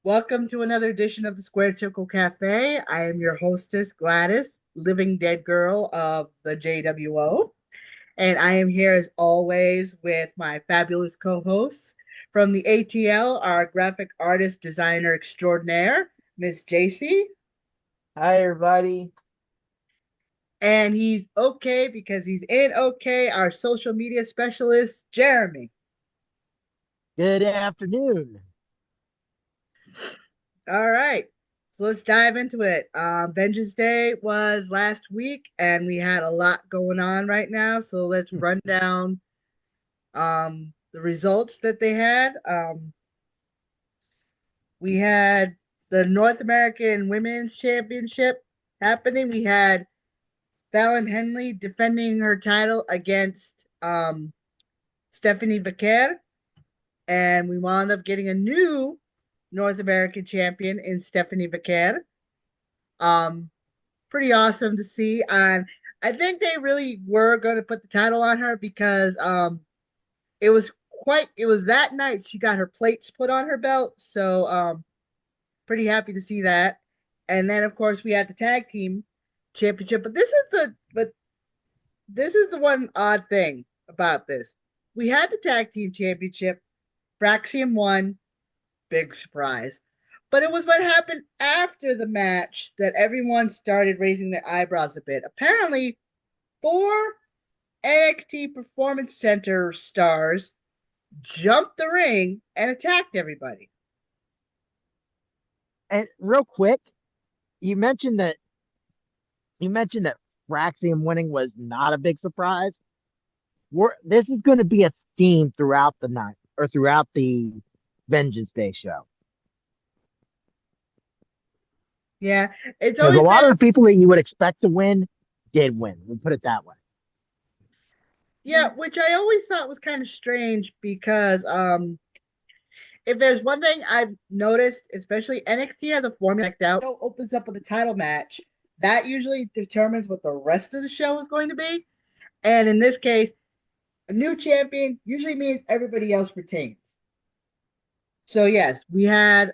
Welcome to another edition of the Square Circle Cafe. I am your hostess, Gladys, living dead girl of the JWO. And I am here as always with my fabulous co hosts from the ATL, our graphic artist designer extraordinaire, Miss JC. Hi, everybody. And he's okay because he's in okay, our social media specialist, Jeremy. Good afternoon. All right. So let's dive into it. Vengeance Day was last week, and we had a lot going on right now. So let's run down the results that they had. We had the North American Women's Championship happening. We had Fallon Henley defending her title against Stephanie Vaquer, and we wound up getting a new North American champion in Stephanie Vaquer. Um, Pretty awesome to see. I think they really were going to put the title on her because it was it was that night she got her plates put on her belt. So pretty happy to see that. And then of course we had the tag team championship. But this is the one odd thing about this. We had the tag team championship. Braxium won. Big surprise. But it was what happened after the match that everyone started raising their eyebrows a bit. Apparently, four NXT Performance Center stars jumped the ring and attacked everybody. And real quick, you mentioned that you mentioned that Braxium winning was not a big surprise. This is going to be a theme throughout the night or throughout the Vengeance Day show. Yeah, it's Because a always lot been, of the people that you would expect to win did win. We'll put it that way. yeah, which I always thought was kind of strange because if there's one thing I've noticed, especially NXT has a formula out, opens up with a title match. That usually determines what the rest of the show is going to be. And in this case, a new champion usually means everybody else retains. So yes, we had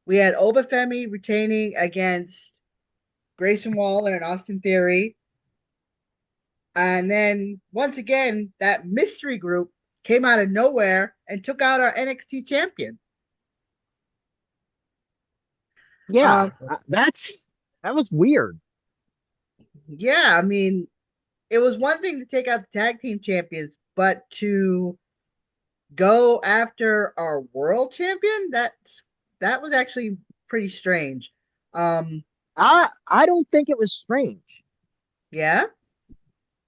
Obafemi retaining against Grayson Waller and Austin Theory. And then once again, that mystery group came out of nowhere and took out our NXT champion. Yeah, Um, that was weird. yeah, I mean, it was one thing to take out the tag team champions, but to go after our world champion, that was actually pretty strange. Um, I don't think it was strange. yeah,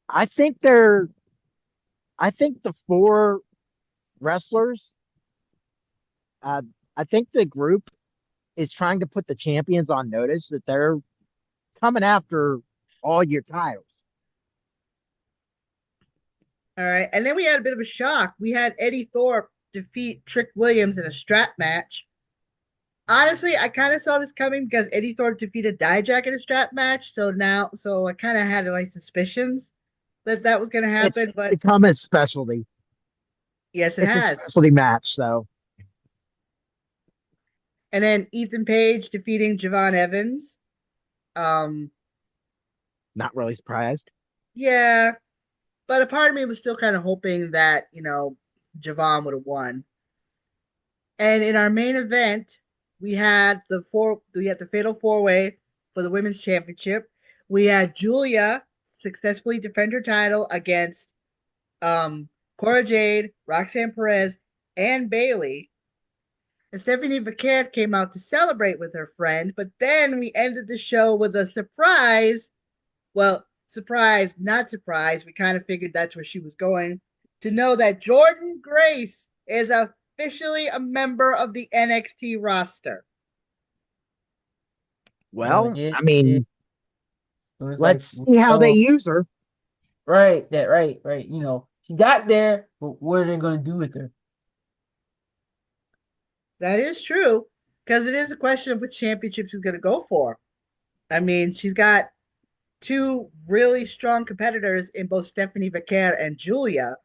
I think they're I think the four wrestlers. Uh, I think the group is trying to put the champions on notice that they're coming after all your titles. all right. And then we had a bit of a shock. We had Eddie Thorpe defeat Trick Williams in a strap match. Honestly, I kind of saw this coming because Eddie Thorpe defeated Dijak in a strap match. So I kind of had like suspicions that that was going to It's happen. But become a specialty. yes, it It's a has. specialty match, so And then Ethan Page defeating Javon Evans. Um, not really surprised. yeah, but a part of me was still kind of hoping that Javon would have won. And in our main event, we had the fatal four way for the women's championship. We had Julia successfully defend her title against Cora Jade, Roxanne Perez, and Bailey. And Stephanie Vaquer came out to celebrate with her friend, but then we ended the show with a surprise. Well, surprise, not surprise. We kind of figured that's where she was going to know that Jordan Grace is officially a member of the NXT roster. Well, It, I it mean, was like, let's see how they oh, use her. right, that right, right. She got there, but what are they gonna do with her? That is true because it is a question of which championship she's going to go for. I mean, she's got two really strong competitors in both Stephanie Vaquer and Julia.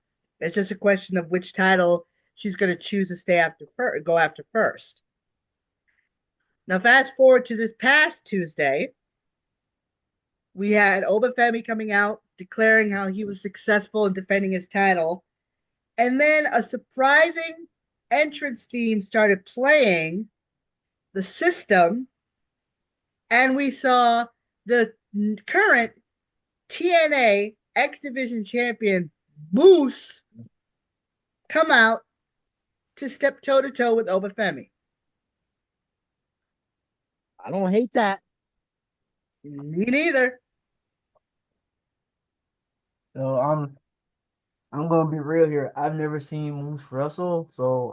It's just a question of which title she's going to choose to go after first. Now, fast forward to this past Tuesday, we had Obafemi coming out declaring how he was successful in defending his title, and then a surprising entrance theme started playing, the system, and we saw the current TNA X Division champion Moose come out to step toe to toe with Obafemi. I don't hate that. Me neither. So I'm gonna be real here. I've never seen Moose wrestle, so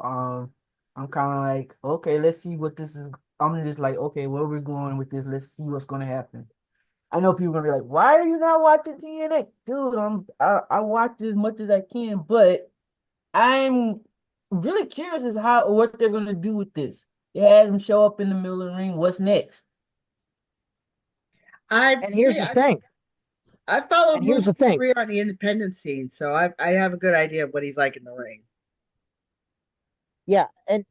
I'm kind of like, okay, let's see what this is. I'm just like, okay, where we're going with this? Let's see what's gonna happen. I know people are gonna be like, why are you not watching TNA, dude? I watch as much as I can, but I'm really curious as how what they're gonna do with this. They had him show up in the middle of the ring. What's next? And here's the thing. I followed And here's Moose's the thing. career on the independent scene, so I have a good idea of what he's like in the ring. Yeah, and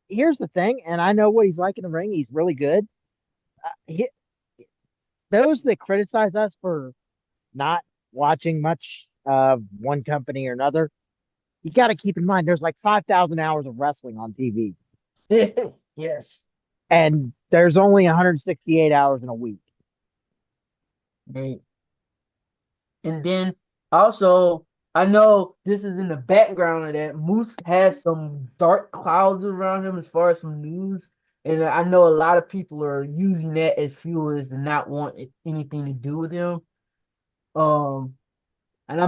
here's the thing. And I know what he's like in the ring. He's really good. He, those that criticize us for not watching much of one company or another, you got to keep in mind there's like 5,000 hours of wrestling on TV, Yes. and there's only 168 hours in a week. Right. And then also, I know this is in the background of that. Moose has some dark clouds around him as far as some news. And I know a lot of people are using that as fuel as to not want anything to do with him. Um, and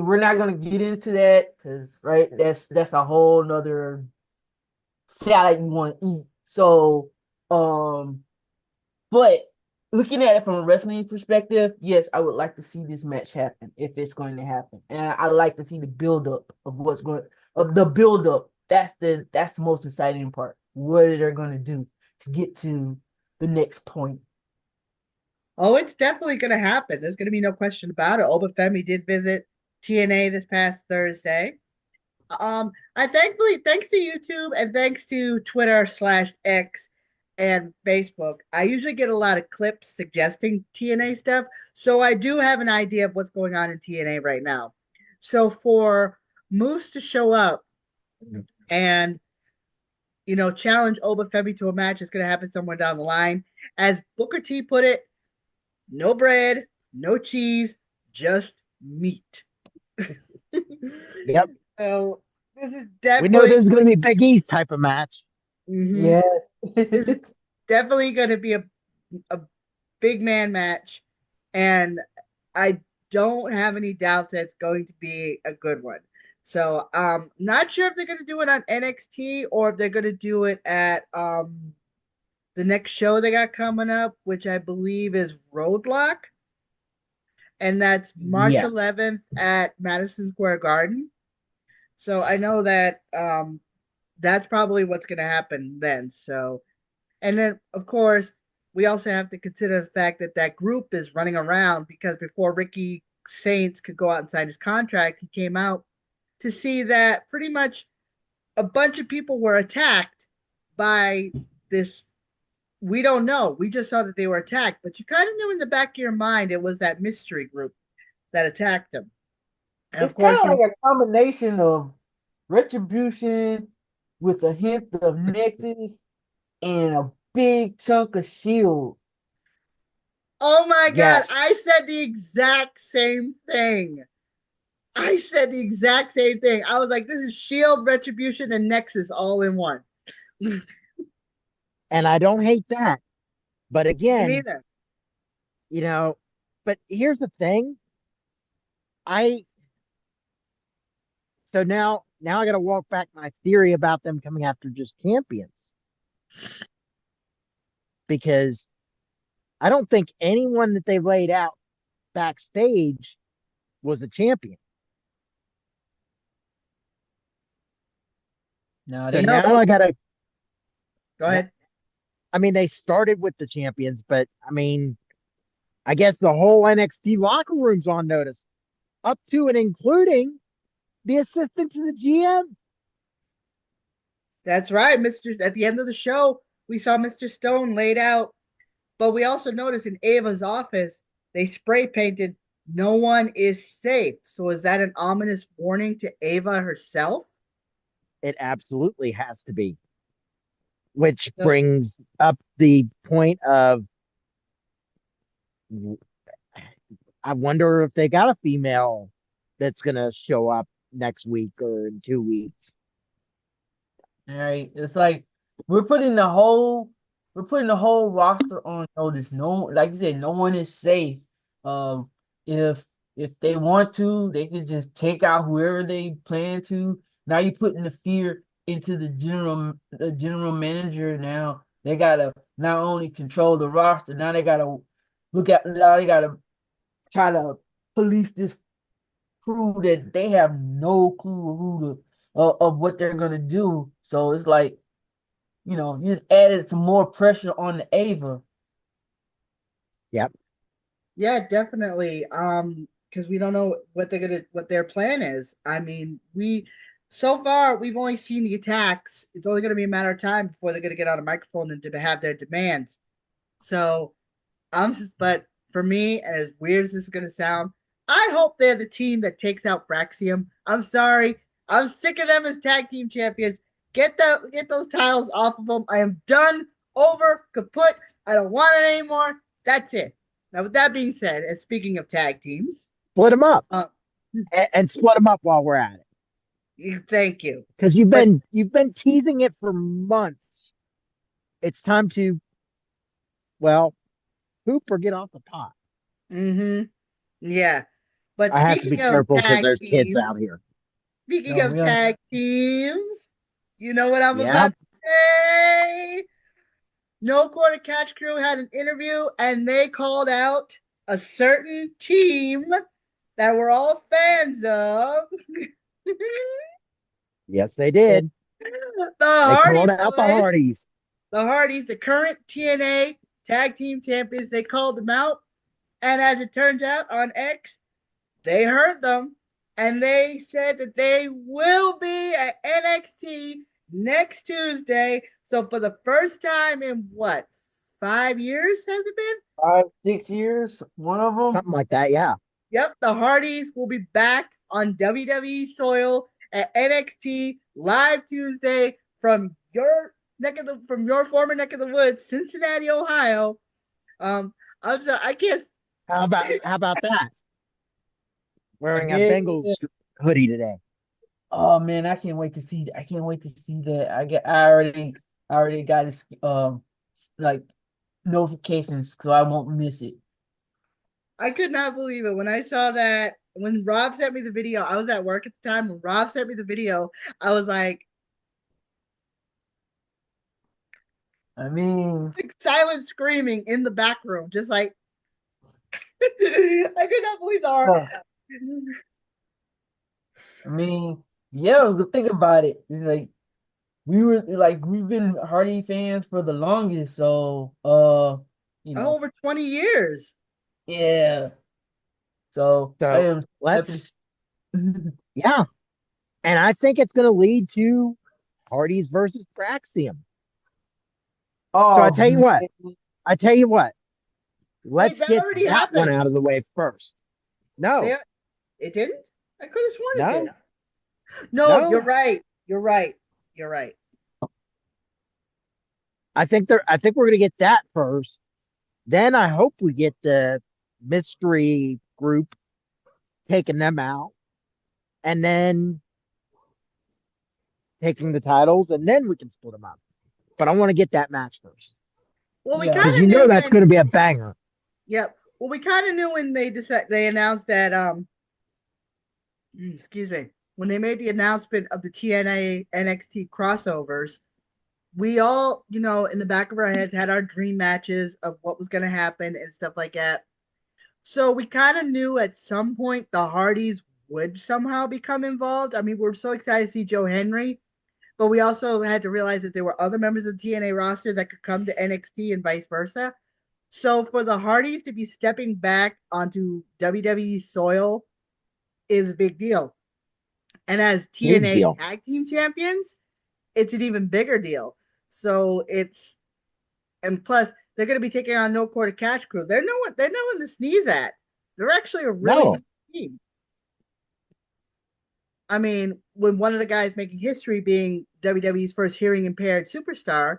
we're not gonna get into that because right, that's a whole nother salad you want to eat. So, but looking at it from a wrestling perspective, yes, I would like to see this match happen if it's going to happen, and I like to see the build up of the build up. That's the most exciting part. What are they going to do to get to the next point? Oh, it's definitely going to happen. There's going to be no question about it. Obafemi did visit TNA this past Thursday. I thankfully, thanks to YouTube and thanks to Twitter/X and Facebook, I usually get a lot of clips suggesting TNA stuff. So I do have an idea of what's going on in TNA right now. So for Moose to show up and challenge Obafemi to a match is going to happen somewhere down the line. As Booker T put it, no bread, no cheese, just meat. Yep. So this is We know definitely there's going to be Big E type of match. Yes. this is definitely going to be a big man match, and I don't have any doubts that it's going to be a good one. So not sure if they're going to do it on NXT or if they're going to do it at the next show they got coming up, which I believe is Roadblock, and that's March Yeah. 11th at Madison Square Garden. So I know that that's probably what's going to happen then. So, and then of course we also have to consider the fact that that group is running around because before Ricky Saints could go out and sign his contract, he came out to see that pretty much a bunch of people were attacked by this. We don't know. We just saw that they were attacked, but you kind of knew in the back of your mind it was that mystery group that attacked them. And It's of kind course, of like a combination of Retribution with a hint of Nexus and a big chunk of Shield. oh my God, Yes. I said the exact same thing. I said the exact same thing. I was like, this is Shield, Retribution, and Nexus all in one. Me And I don't hate that. But again, neither. you know, but here's the thing. I So now I got to walk back my theory about them coming after just champions because I don't think anyone that they laid out backstage was a champion. No, So they No, now I got to go ahead. I mean they started with the champions, but I mean I guess the whole NXT locker room's on notice up to and including the assistant to the GM. That's right, Mr. At the end of the show, we saw Mr. Stone laid out, but we also noticed in Ava's office, they spray painted, "No one is safe." So is that an ominous warning to Ava herself? It absolutely has to be. Which Uh, brings up the point of I wonder if they got a female that's gonna show up next week or in 2 weeks. Right? It's like we're putting the whole we're putting the whole roster on notice. No, like you said, no one is safe. Um, if they want to, they can just take out whoever they plan to. Now you're putting the fear into the general manager. Now they gotta not only control the roster, now they gotta try to police this crew that they have no clue of what they're gonna do. So it's like, you just added some more pressure on the Ava. Yep. Yeah, definitely. Because we don't know what their plan is. I mean, so far we've only seen the attacks. It's only gonna be a matter of time before they're gonna get on a microphone and to have their demands. So but for me, and as weird as this is gonna sound, I hope they're the team that takes out Fraxium. I'm sorry. I'm sick of them as tag team champions. Get those titles off of them. I am done, over, kaput. I don't want it anymore. That's it. Now, with that being said, and speaking of tag teams, Split them up uh, and split them up while we're at it. thank you. Because you've But been teasing it for months. It's time to, well, hoop or get off the pot. mm-hmm, yeah. But I have to be careful because there's kids out here. speaking No, of we are. tag teams, you know what I'm Yeah. about to say? No Quarter Catch Crew had an interview and they called out a certain team that we're all fans of. Yes, they did. The They Hardy called out the Boys, Hardys. the Hardys, the current TNA tag team champions, they called them out. And as it turns out on X, they heard them and they said that they will be at NXT next Tuesday. So for the first time in what, 5 years has it been? 5, 6 years, one of them. Something like that, yeah. Yep, the Hardys will be back on WWE soil at NXT live Tuesday from your former neck of the woods, Cincinnati, Ohio. I'm sorry, I can't. How about that? Wearing a Yeah. Bengals hoodie today. Oh man, I can't wait to see. I can't wait to see that. I already got his like notifications, so I won't miss it. I could not believe it when I saw that. When Rob sent me the video, I was at work at the time. When Rob sent me the video, I was like I mean, silent screaming in the back room, just like I could not believe the art. uh, yeah. Think about it. It's like we've been Hardy fans for the longest, so Over 20 years. yeah. So I So am happy. let's, yeah. And I think it's going to lead to Hardys versus Braxium. So Oh man. I tell you what, Wait, let's that get already that one happened. out of the way first. No, It didn't? I could have sworn it no, did. No, no. you're right. You're right. You're right. I think we're going to get that first. Then I hope we get the mystery group taking them out and then taking the titles and then we can split them up. But I want to get that match first Well, we Yeah. kind because of you know knew that's when. going to be a banger. Yep. Well, we kind of knew when they announced that. Excuse me. When they made the announcement of the TNA NXT crossovers, we all, in the back of our heads had our dream matches of what was going to happen and stuff like that. So we kind of knew at some point the Hardys would somehow become involved. I mean, we're so excited to see Joe Henry, but we also had to realize that there were other members of the TNA roster that could come to NXT and vice versa. So for the Hardys to be stepping back onto WWE soil is a big deal. And as Huge TNA deal. tag team champions, it's an even bigger deal. So and plus they're going to be taking on No Quarter Catch Crew. They're no one to sneeze at. They're actually a really No. good team. I mean, when one of the guys making history being WWE's first hearing impaired superstar,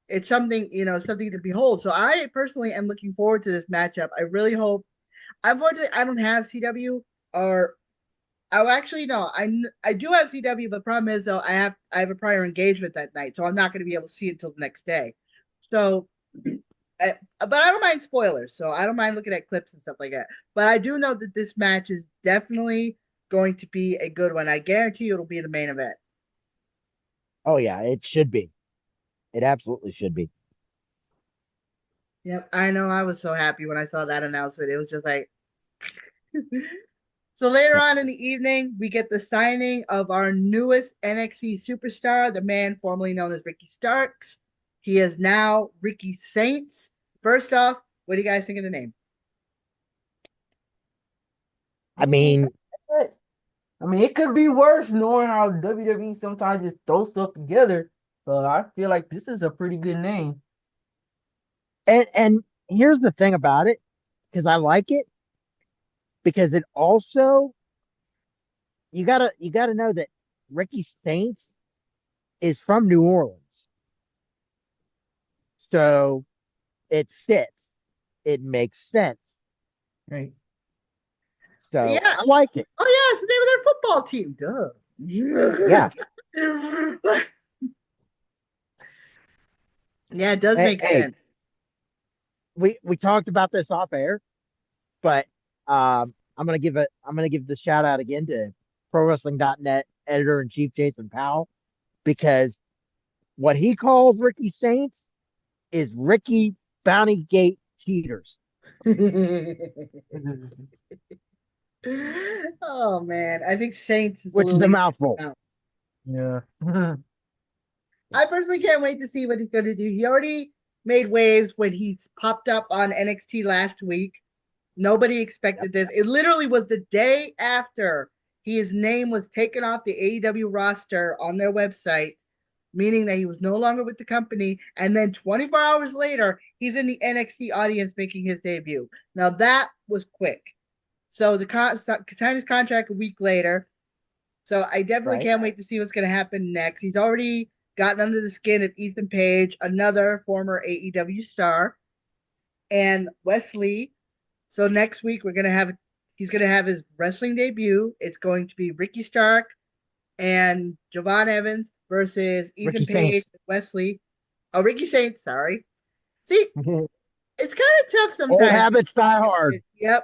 it's something to behold. So I personally am looking forward to this matchup. I really hope. Unfortunately, I don't have CW, or oh, actually no, I do have CW, but the problem is though I have a prior engagement that night, so I'm not going to be able to see it until the next day. So, but I don't mind spoilers, so I don't mind looking at clips and stuff like that. But I do know that this match is definitely going to be a good one. I guarantee you it'll be the main event. Oh yeah, it should be. It absolutely should be. Yep, I know. I was so happy when I saw that announcement. It was just like. So later on in the evening, we get the signing of our newest NXT superstar, the man formerly known as Ricky Starks. He is now Ricky Saints. First off, what do you guys think of the name? I mean, it could be worse knowing how WWE sometimes just throws stuff together. So I feel like this is a pretty good name. and here's the thing about it, because I like it, because it also you gotta know that Ricky Saints is from New Orleans. So it fits. It makes sense. Right. So Yeah. I like it. Oh, yeah, it's the name of their football team. Duh. Yeah. Yeah, it does make Hey, sense. we talked about this off air, but I'm gonna give the shout out again to ProWrestling.net editor in chief Jason Powell, because what he calls Ricky Saints is Ricky Bounty Gate Cheaters, Oh man, I think Saints is a which is little a easy to mouthful. pronounce. Yeah. I personally can't wait to see what he's going to do. He already made waves when he's popped up on NXT last week. Nobody Yep. expected this. It literally was the day after his name was taken off the AEW roster on their website, meaning that he was no longer with the company. And then 24 hours later, he's in the NXT audience making his debut. Now that was quick. So signed his contract a week later. So I definitely Right. can't wait to see what's going to happen next. He's already gotten under the skin of Ethan Page, another former AEW star, and Wesley. So next week he's gonna have his wrestling debut. It's going to be Ricky Stark and Javon Evans versus Ricky Ethan Page Saints. and Wesley. Oh, Ricky Saints, sorry. See, it's kind of tough Old sometimes. habits die hard. Yep.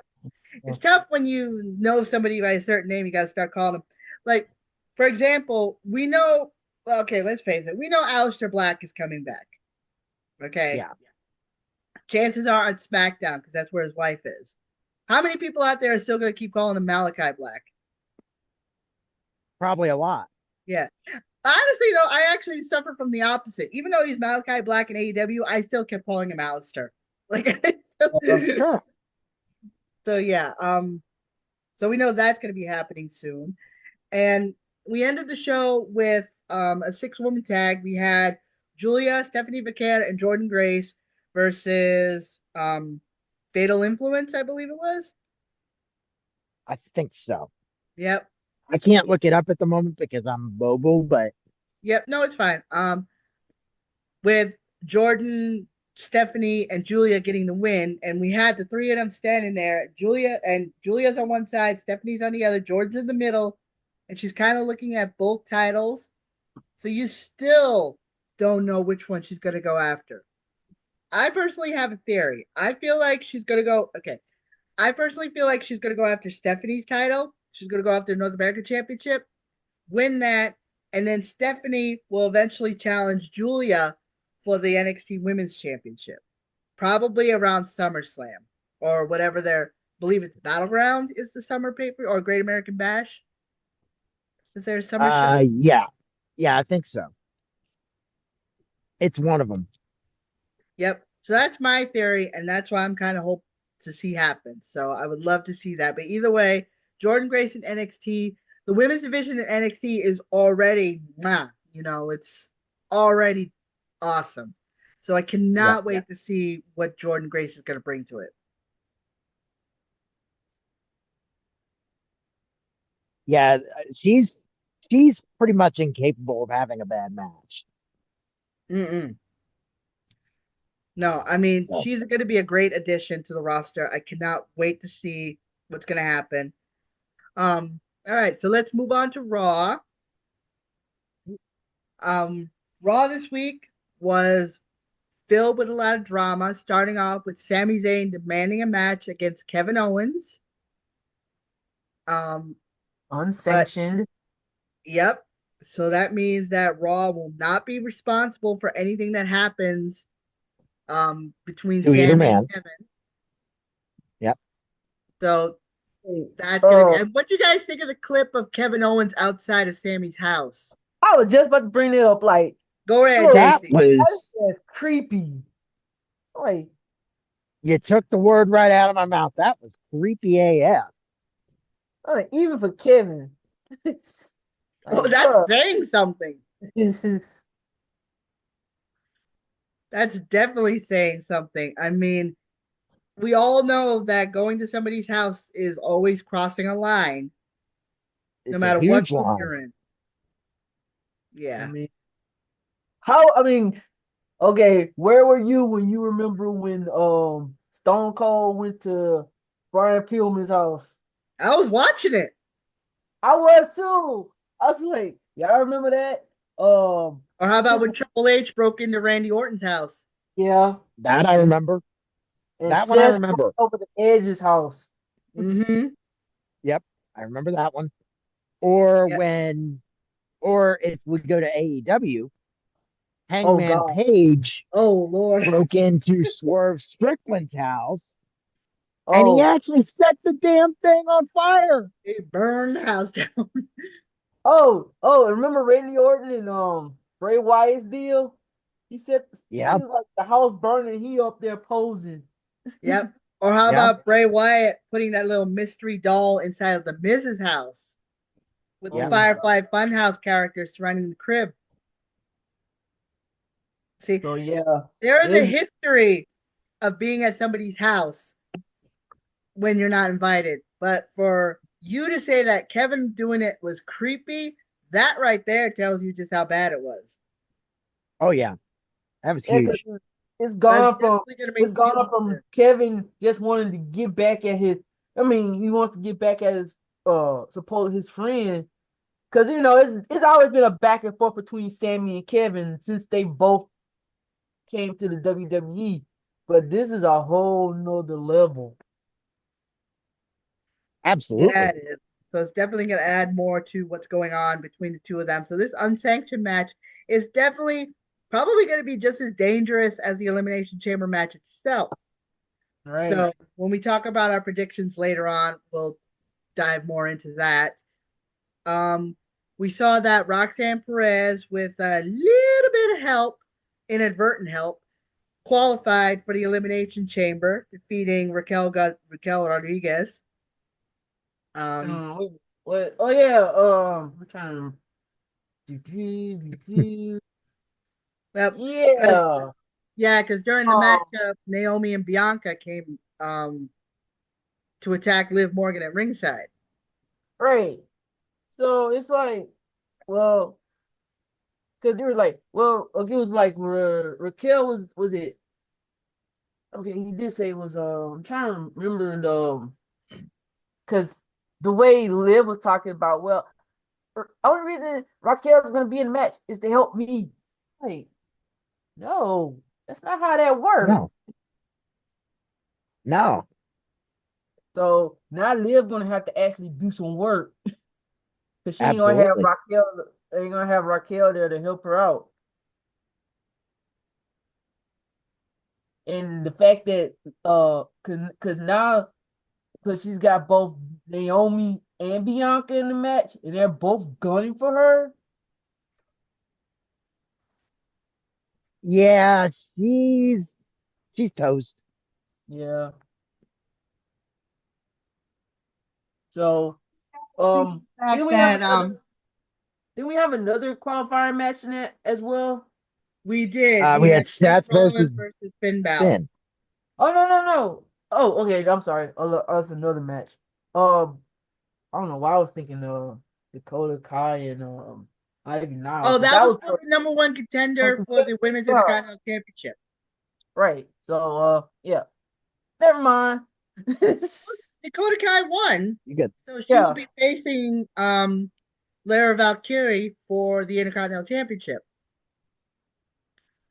It's tough when you know somebody by a certain name, you gotta start calling them. Like, for example, we know okay, let's face it, we know Aleister Black is coming back. Okay. Yeah. Chances are on SmackDown, because that's where his wife is. How many people out there are still going to keep calling him Malachi Black? Probably a lot. Yeah. Honestly, though, I actually suffer from the opposite. Even though he's Malachi Black in AEW, I still kept calling him Alistair. Like, Sure. so yeah. So we know that's going to be happening soon, and we ended the show with a 6-woman tag. We had Julia, Stephanie Vaquer, and Jordan Grace versus Fatal Influence, I believe it was. I think so. Yep. I can't look it up at the moment because I'm mobile, but Yep. No, it's fine. With Jordan, Stephanie, and Julia getting the win, and we had the three of them standing there. Julia's on one side, Stephanie's on the other, Jordan's in the middle, and she's kind of looking at both titles. So you still don't know which one she's going to go after. I personally have a theory. I feel like she's going to go. Okay. I personally feel like she's going to go after Stephanie's title. She's going to go after North American Championship, win that, and then Stephanie will eventually challenge Julia for the NXT Women's Championship, probably around SummerSlam or whatever their believe it's Battleground is the summer paper or Great American Bash. Is there a summer show? yeah. Yeah, I think so. It's one of them. Yep. So that's my theory, and that's why I'm kind of hope to see happen. So I would love to see that. But either way, Jordan Grace in NXT, the women's division in NXT is already, it's already awesome. So I Yep. cannot wait to see what Jordan Grace is going to bring to it. Yeah, she's pretty much incapable of having a bad match. Mm-mm. No, I mean, So, she's going to be a great addition to the roster. I cannot wait to see what's going to happen. All right, so let's move on to Raw. Um, Raw this week was filled with a lot of drama, starting off with Sami Zayn demanding a match against Kevin Owens. Um, but Unsanctioned. yep, so that means that Raw will not be responsible for anything that happens between to either Sami and man. Kevin. Yep. So Hey, that's gonna be. And what do you guys think of the clip of Kevin Owens outside of Sami's house? I was just about to bring it up. Like, Go ahead, look, That JC. was that's creepy. Like, you took the word right out of my mouth. That was creepy AF. even for Kevin. Oh, Like, that's bro, saying something. this is That's definitely saying something. I mean, we all know that going to somebody's house is always crossing a line, no It's a matter what huge group line. you're in. I Yeah. mean, I mean, okay, where were you when you remember when Stone Cold went to Brian Pillman's house? I was watching it. I was too. I was like, y'all remember that? Or how about when Triple H broke into Randy Orton's house? Yeah. That I remember. And That one I Seth went remember. over to Edge's house. Mm-hmm. Yep, I remember that one. Or Yep. or if we go to AEW, Oh Hangman God. Page Oh Lord. broke into Swerve Strickland's house and he Oh, actually set the damn thing on fire. He burned the house down. oh, remember Randy Orton and Bray Wyatt's deal? He Yep, was like the house burning, he up there posing. Yep. Or how yep, about Bray Wyatt putting that little mystery doll inside of the Mrs. house with the yep. Oh God. Firefly Funhouse characters surrounding the crib? See, So yeah, there is a this history of being at somebody's house when you're not invited. But for you to say that Kevin doing it was creepy, that right there tells you just how bad it was. Oh yeah, that was yeah, 'cause huge. it's That's gone from definitely gonna make you feel Kevin just wanting to get back at his. I mean, he wants to get back at his suppose his friend. Because it's always been a back and forth between Sammy and Kevin since they both came to the WWE. But this is a whole nother level. yeah, Absolutely, it is. So it's definitely going to add more to what's going on between the two of them. So this unsanctioned match is definitely probably going to be just as dangerous as the Elimination Chamber match itself. Right. So when we talk about our predictions later on, we'll dive more into that. Um, we saw that Roxanne Perez, with a little bit of help, inadvertent help, qualified for the Elimination Chamber, defeating Raquel Rodriguez. Um, What? Oh yeah. I'm trying to. well, because Yeah. yeah, because during the Um. matchup, Naomi and Bianca came to attack Liv Morgan at ringside. Right. So it's like, well, because they were like, well, okay, it was like Raquel was it? Okay, he did say it was. I'm trying to remember the because the way Liv was talking about, well, only reason Raquel's gonna be in the match is to help me. Like, no, that's not how that works. no, no, So now Liv gonna have to actually do some work because she absolutely. ain't gonna have Raquel there to help her out. And the fact that cause now because she's got both Naomi and Bianca in the match, and they're both gunning for her. Yeah, she's toast. Yeah. So Um, The didn't fact we have that another? Didn't we have another qualifying match in that as well? we did. We We had had Seth Seth Rollins versus versus Finn Balor. Finn. Oh no no no. Oh okay. I'm sorry. Oh, look, that's another match. Um, I don't know why I was thinking Dakota Kai and Ivy Nile Oh, because that that was was for the number one contender for the Women's yeah, Intercontinental Championship. right. So yeah. Never mind. Dakota Kai won, You get so she will Yeah. be facing Lara Valkyrie for the Intercontinental Championship.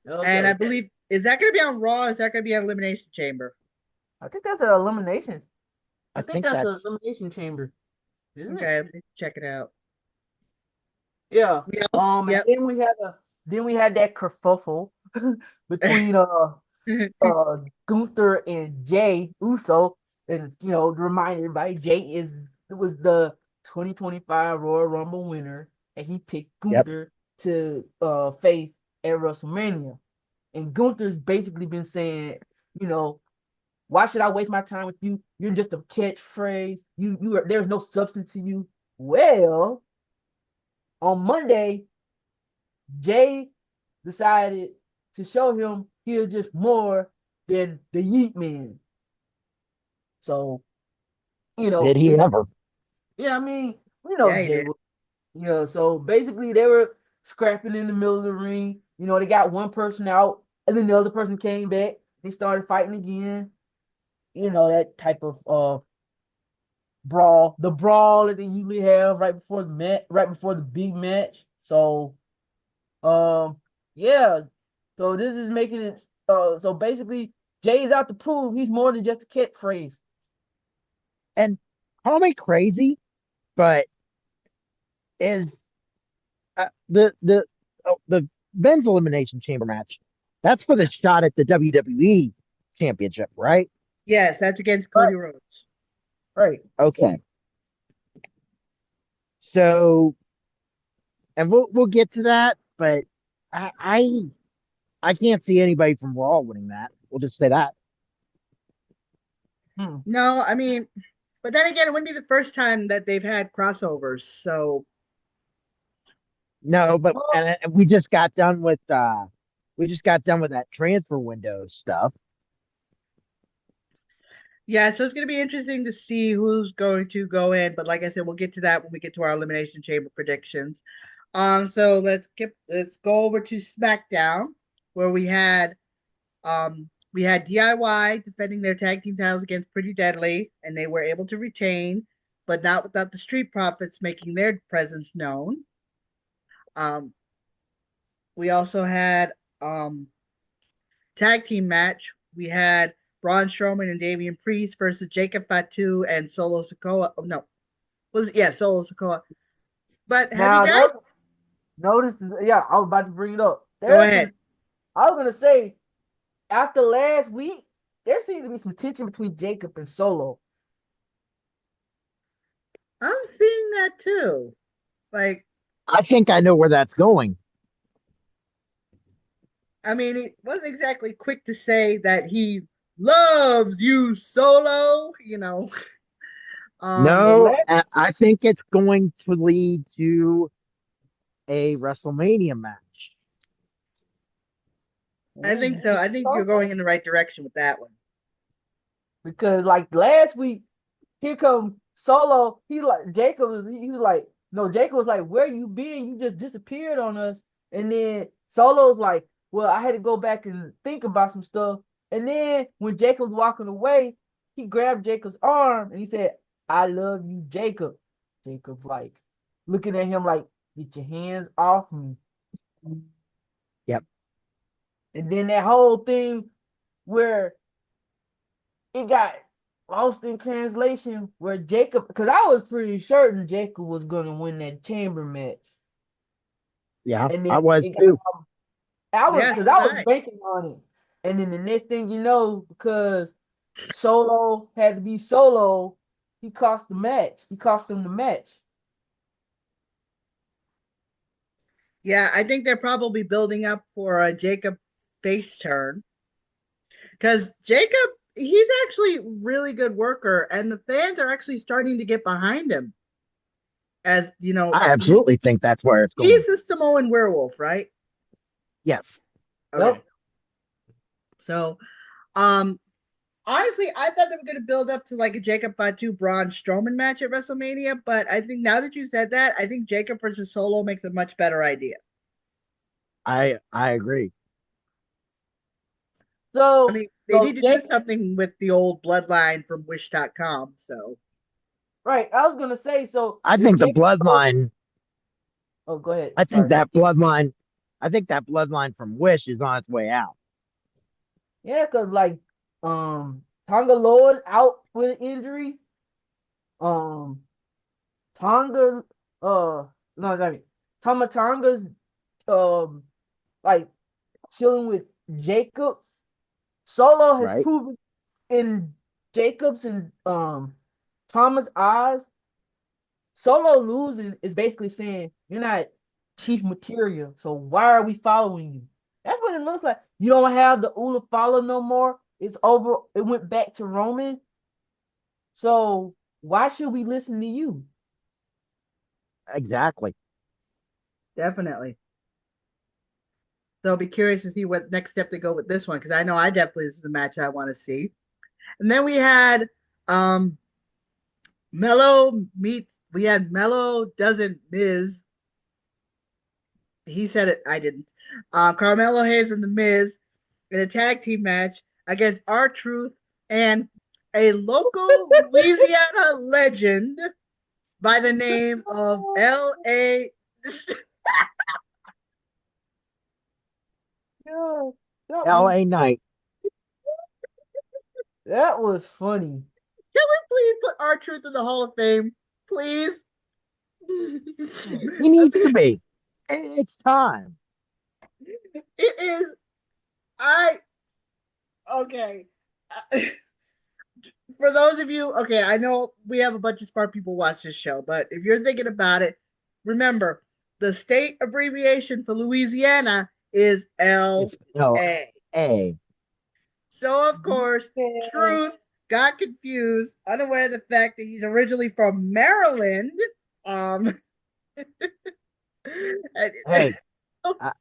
And I Okay. believe, is that going to be on Raw? Or is that going to be on Elimination Chamber? I think that's an elimination. I I think think that's an that's elimination chamber, isn't it? Okay, let me check it out. Yeah. We also, And yep. then we had that kerfuffle between Gunther and Jay Uso, and to remind everybody, Jay was the 2025 Royal Rumble winner, and he picked yep. Gunther to face at WrestleMania. And Gunther's basically been saying, you know, why should I waste my time with you? You're just a catchphrase. There's no substance to you. Well, on Monday, Jay decided to show him he's just more than the Yeet Man. So, you Did know, he ever? yeah, I mean, Yeah, he Jay did. was, so basically they were scrapping in the middle of the ring. They got one person out, and then the other person came back. They started fighting again. That type of brawl, the brawl that they usually have right before the match, right before the big match. So, yeah. So this is making it. So basically, Jay's out to prove he's more than just a catchphrase. And call me crazy, but is the men's elimination chamber match? That's for the shot at the WWE championship, right? Yes, that's against Right. Cody Rhodes. Right. Okay. So, and we'll get to that, but I I, I can't see anybody from Raw winning that. We'll just say that. Hmm. No, I mean, but then again, it wouldn't be the first time that they've had crossovers. So No, but Well, and we just got done with that transfer window stuff. yeah, so it's going to be interesting to see who's going to go in. But like I said, we'll get to that when we get to our Elimination Chamber predictions. So let's go over to SmackDown, where we had DIY defending their tag team titles against Pretty Deadly, and they were able to retain, but not without the Street Profits making their presence known. Um, we also had tag team match. We had Braun Strowman and Damian Priest versus Jacob Fatu and Solo Sikoa. Oh, no, Solo Sikoa. But have you now guys notice, yeah, I was about to bring it up. go ahead? I was gonna say after last week, there seems to be some tension between Jacob and Solo. I'm seeing that too. Like, I think I know where that's going. I mean, it wasn't exactly quick to say that he loves you, Solo. Um, The No, last, I think it's going to lead to a WrestleMania match. I think so. I think you're going in the right direction with that one. because like last week, here come Solo. He was like, no, Jacob was like, where you been? You just disappeared on us. And then Solo's like, well, I had to go back and think about some stuff. And then when Jacob was walking away, he grabbed Jacob's arm and he said, I love you, Jacob. Jacob like looking at him like, get your hands off me. Yep. And then that whole thing where it got lost in translation where Jacob, because I was pretty certain Jacob was going to win that chamber match. Yeah, And then I was it got, too. Yeah, so because was I was I. banking on it. And then the next thing you know, because Solo had to be Solo, he cost the match. He cost him the match. Yeah, I think they're probably building up for a Jacob face turn because Jacob, he's actually really good worker, and the fans are actually starting to get behind him. as you know, I absolutely think that's where it's he's going. the Samoan werewolf, right? Yes. Okay. Yep. So, um, honestly, I thought they were going to build up to like a Jacob Fatu Braun Strowman match at WrestleMania, but I think now that you said that, I think Jacob versus Solo makes a much better idea. I agree. I So mean, they so need to do Jake, something with the old bloodline from Wish.com. So, right? I was gonna say so I if think the Jake. bloodline, Oh, go ahead. I think Sorry. that bloodline, I think that bloodline from Wish is on its way out. Yeah, cause like Tonga Loa's out with an injury. Um Tonga no, I mean Tama Tonga's um like chilling with Jacob. Solo has Right? proven in Jacob's and Thomas' eyes, Solo losing is basically saying you're not chief material, so why are we following you? That's what it looks like. You don't have the Ula follow no more. It's over. It went back to Roman. So why should we listen to you? Exactly. definitely. So, I'll be curious to see what next step they go with this one because I know I definitely this is a match I want to see. And then we had we had Mello doesn't Miz. He said it, I didn't. Carmelo Hayes and the Miz in a tag team match against R-Truth and a local Louisiana legend by the name of L.A. Yeah, that was LA Knight. that was funny. Can we please put R-Truth in the Hall of Fame? Please? He needs to be. It's time. It is. I. Okay. For those of you, okay, I know we have a bunch of smart people watch this show, but if you're thinking about it, remember the state abbreviation for Louisiana is It's no LA. A. So, of course, Yeah. Truth got confused, unaware of the fact that he's originally from Maryland. Um, and, Hey, I,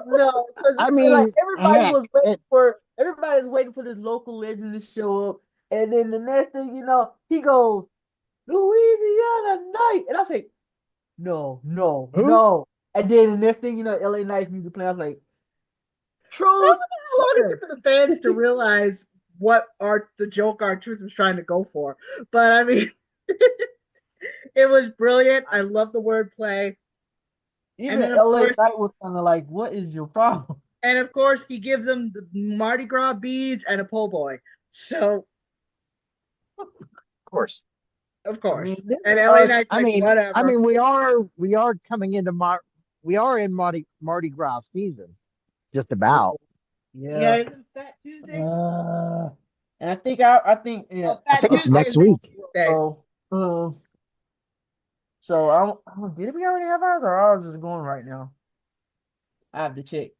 No, because I like mean, heck, it. everybody's waiting for this local legend to show up, and then the next thing you know, he goes Louisiana Night, and I say no, no, Who? no, and then the next thing you know, LA Knight's music playing. I was like, Truth, how long it sir. took for the fans to realize what art the joke our truth was trying to go for. But I mean, it was brilliant. I love the wordplay. And Even then LA Knight was kind of like, what is your problem? of course, he gives them the Mardi Gras beads and a po' boy. So Of course. of I mean, course, this and is LA our Knight's I like mean, I whatever. mean, we are coming into we are in Mardi Gras season, just about. Yeah, yeah. isn't Fat Tuesday? Uh, and I think yeah. Oh, I Fat think it's Tuesday next is next week. Tuesday. So so did we already have ours or ours is going right now? I have to check.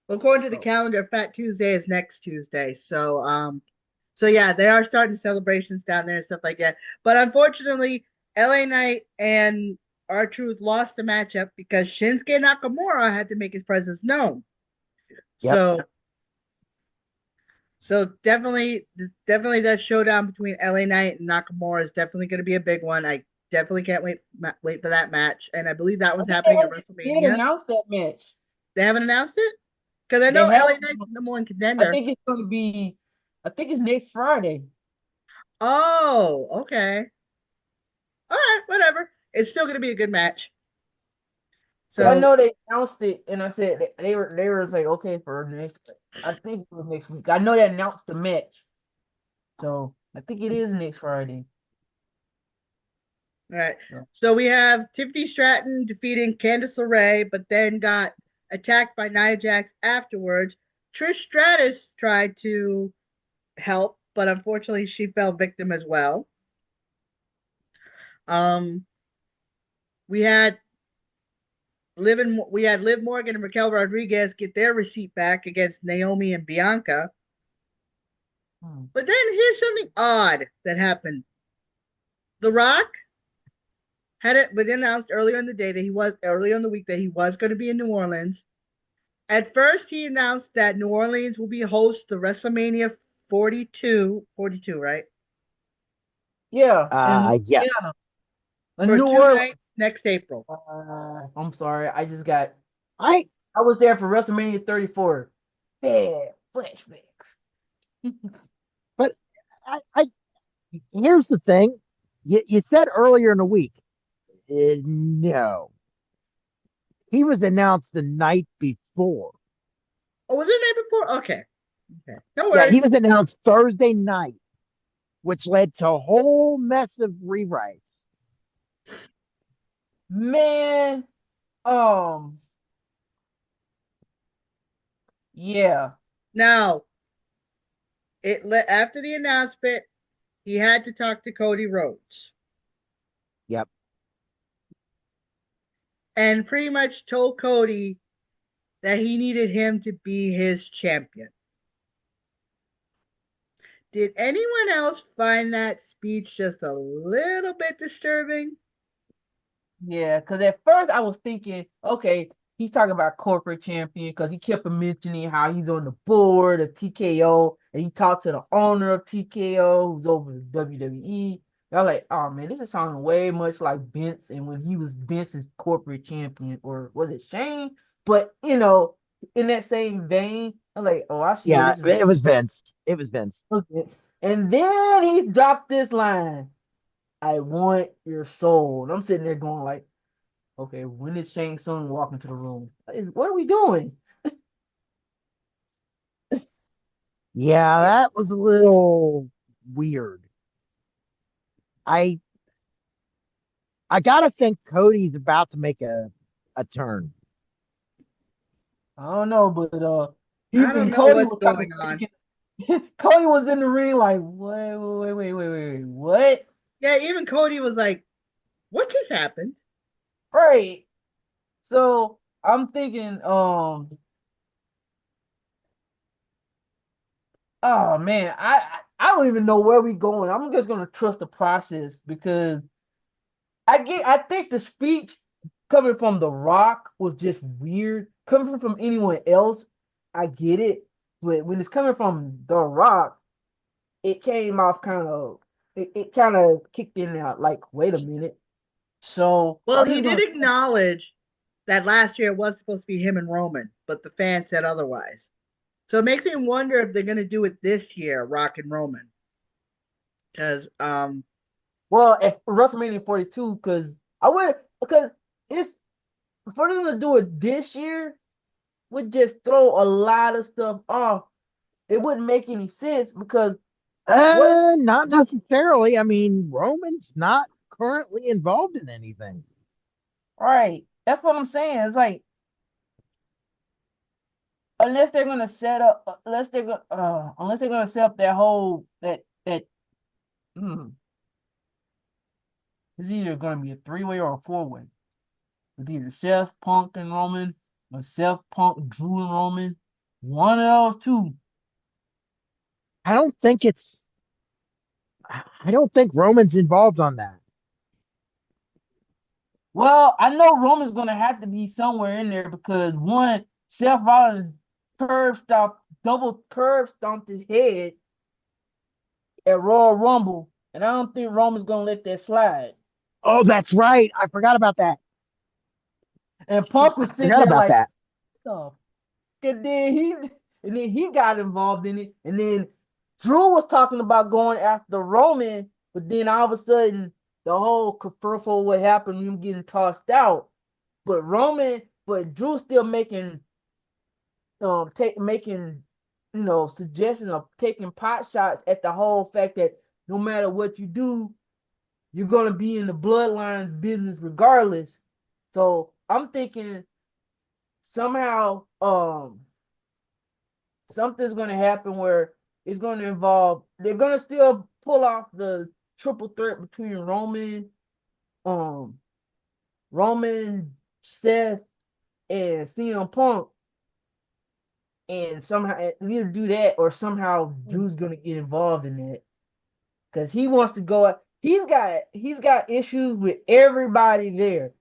According to the Oh, calendar, Fat Tuesday is next Tuesday. So yeah, they are starting celebrations down there and stuff like that. But unfortunately, LA Knight and R Truth lost the matchup because Shinsuke Nakamura had to make his presence known. Yep. So definitely that showdown between LA Knight and Nakamura is definitely going to be a big one. I definitely can't wait for that match, and I believe that I was think they happening at already did WrestleMania. announce that match. They haven't announced it because I They know have. LA Knight's the number one I contender. think it's going to be. I think it's next Friday. Oh, okay. All right, whatever. It's still going to be a good match. But I So, know they announced it, and I said they were like okay for next. I think it was next week. I know they announced the match, so I think it is next Friday. all right. So, So we have Tiffany Stratton defeating Candice LeRae, but then got attacked by Nia Jax afterwards. Trish Stratus tried to help, but unfortunately she fell victim as well. Um, we had we had Liv Morgan and Raquel Rodriguez get their receipt back against Naomi and Bianca. hmm. But then here's something odd that happened. The Rock had it been announced earlier in the day that he was earlier in the week that he was going to be in New Orleans. At first, he announced that New Orleans will be host to WrestleMania 42, right? Yeah, and Yes. in For New two Orleans. nights next April. I'm sorry, I I was there for WrestleMania 34. Bad flashbacks. but I here's the thing. You said earlier in the week. No, he was announced the night before. Oh, was it the night before? Okay. Okay. No Yeah, he worries. was announced Thursday night, which led to a whole mess of rewrites. Man, yeah. Now, after the announcement, he had to talk to Cody Rhodes Yep. and pretty much told Cody that he needed him to be his champion. Did anyone else find that speech just a little bit disturbing? Yeah, because at first I was thinking, okay, he's talking about corporate champion because he kept mentioning how he's on the board of TKO and he talked to the owner of TKO who's over the WWE. And I was like, oh man, this is sounding way much like Vince and when he was Vince's corporate champion, or was it Shane? But in that same vein, I'm like, oh, I see where Yeah, this is it was Vince. It was Vince. Vince. And then he dropped this line, I want your soul. And I'm sitting there going like, okay, when is Shang Tsung walk into the room? What are we doing? Yeah, that was a little weird. I I gotta think Cody's about to make a turn. I don't know, but I don't even know Cody what's was kind of going on. thinking. Cody was in the ring like, wait, what? Yeah, even Cody was like, what just happened? Right. So I'm thinking, oh man, I don't even know where we going. I'm just gonna trust the process because I think the speech coming from The Rock was just weird. Coming from anyone else, I get it. But when it's coming from The Rock, it came off it kind of kicked in out like, wait a minute. So Well, I'm he just did gonna acknowledge that last year it was supposed to be him and Roman, but the fans said otherwise. So it makes me wonder if they're going to do it this year, Rock and Roman. Because, well at WrestleMania 42 because it's for them to do it this year would just throw a lot of stuff off. It wouldn't make any sense because what Not necessarily. I mean, Roman's not currently involved in anything. right. That's what I'm saying. It's like unless they're gonna set up unless they're gonna set up that whole that hmm, it's either gonna be a three-way or a four-way. With either Seth Punk and Roman or Seth Punk, Drew and Roman. One of those two. I don't think it's. I don't think Roman's involved on that. Well, I know Roman's gonna have to be somewhere in there because one, Seth Rollins double curb stomped his head at Royal Rumble, and I don't think Roman's gonna let that slide. Oh, that's right. I forgot about that. And Punk I was sitting forgot there about like, that. oh. And then he got involved in it. And then Drew was talking about going after Roman, but then all of a sudden the whole kerfuffle what happened, him getting tossed out. But Drew's still making suggestions of taking pot shots at the whole fact that no matter what you do, you're gonna be in the bloodline business regardless. So I'm thinking somehow something's going to happen where it's going to involve they're going to still pull off the triple threat between um Roman, Seth, and CM Punk, and somehow either do that or somehow Drew's going to get involved in that because he wants to go he's got issues with everybody there.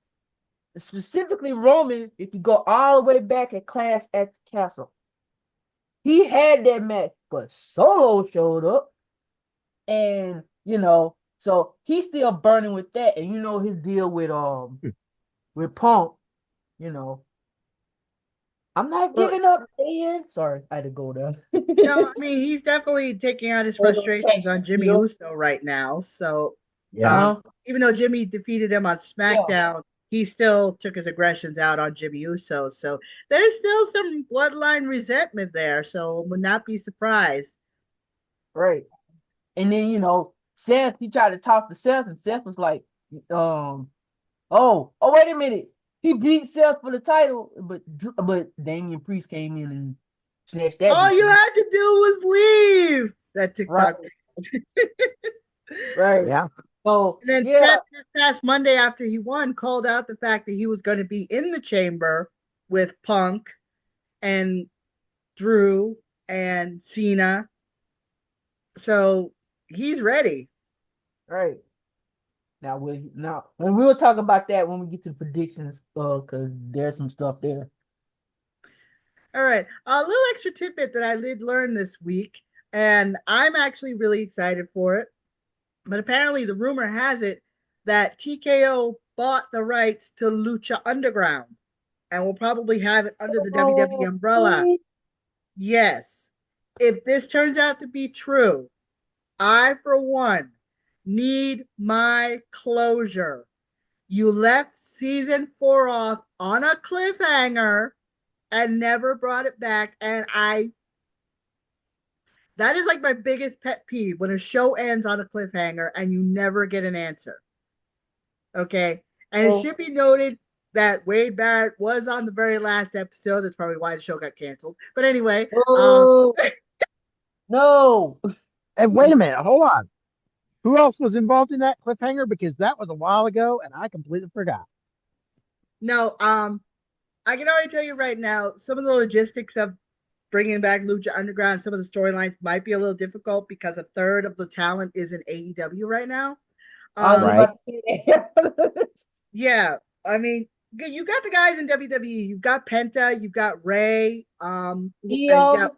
Specifically Roman, if you go all the way back at Clash at the Castle. He had that match, but Solo showed up. And so he's still burning with that. And his deal with Punk, you know. I'm not Well, giving up, Dan. Sorry, I had to go there. no, I mean he's definitely taking out his frustrations on Jimmy Uso right now. So, Yeah. um, even though Jimmy defeated him on Yeah, SmackDown, he still took his aggressions out on Jimmy Uso. So there's still some bloodline resentment there. So would not be surprised. right. And then Seth, he tried to talk to Seth, and Seth was like, oh, wait a minute. He beat Seth for the title, but Damian Priest came in and snatched that All you victory. had to do was leave. That Right, TikTok. right. Yeah. So And then yeah, Seth this past Monday after he won called out the fact that he was going to be in the chamber with Punk and Drew and Cena. So he's ready. right. Now when we'll talk about that when we get to the predictions, because there's some stuff there. All right. A little extra tidbit that I did learn this week, and I'm actually really excited for it. But apparently, the rumor has it that TKO bought the rights to Lucha Underground and will probably have it under the WWE Oh, umbrella. Yes. If this turns out to be true, I, for one, need my closure. You left season 4 off on a cliffhanger and never brought it back. And that is like my biggest pet peeve when a show ends on a cliffhanger and you never get an answer. Okay. And it oh, should be noted that Wade Barrett was on the very last episode. That's probably why the show got canceled. But anyway, oh, no. And wait a minute, hold on. Who else was involved in that cliffhanger? Because that was a while ago, and I completely forgot. no, I can already tell you right now, some of the logistics of bringing back Lucha Underground, some of the storylines might be a little difficult because a third of the talent is in AEW right now. I was Right. about to say that. Yeah, I mean, you got the guys in WWE. You've got Penta, you've got Ray, you got Io,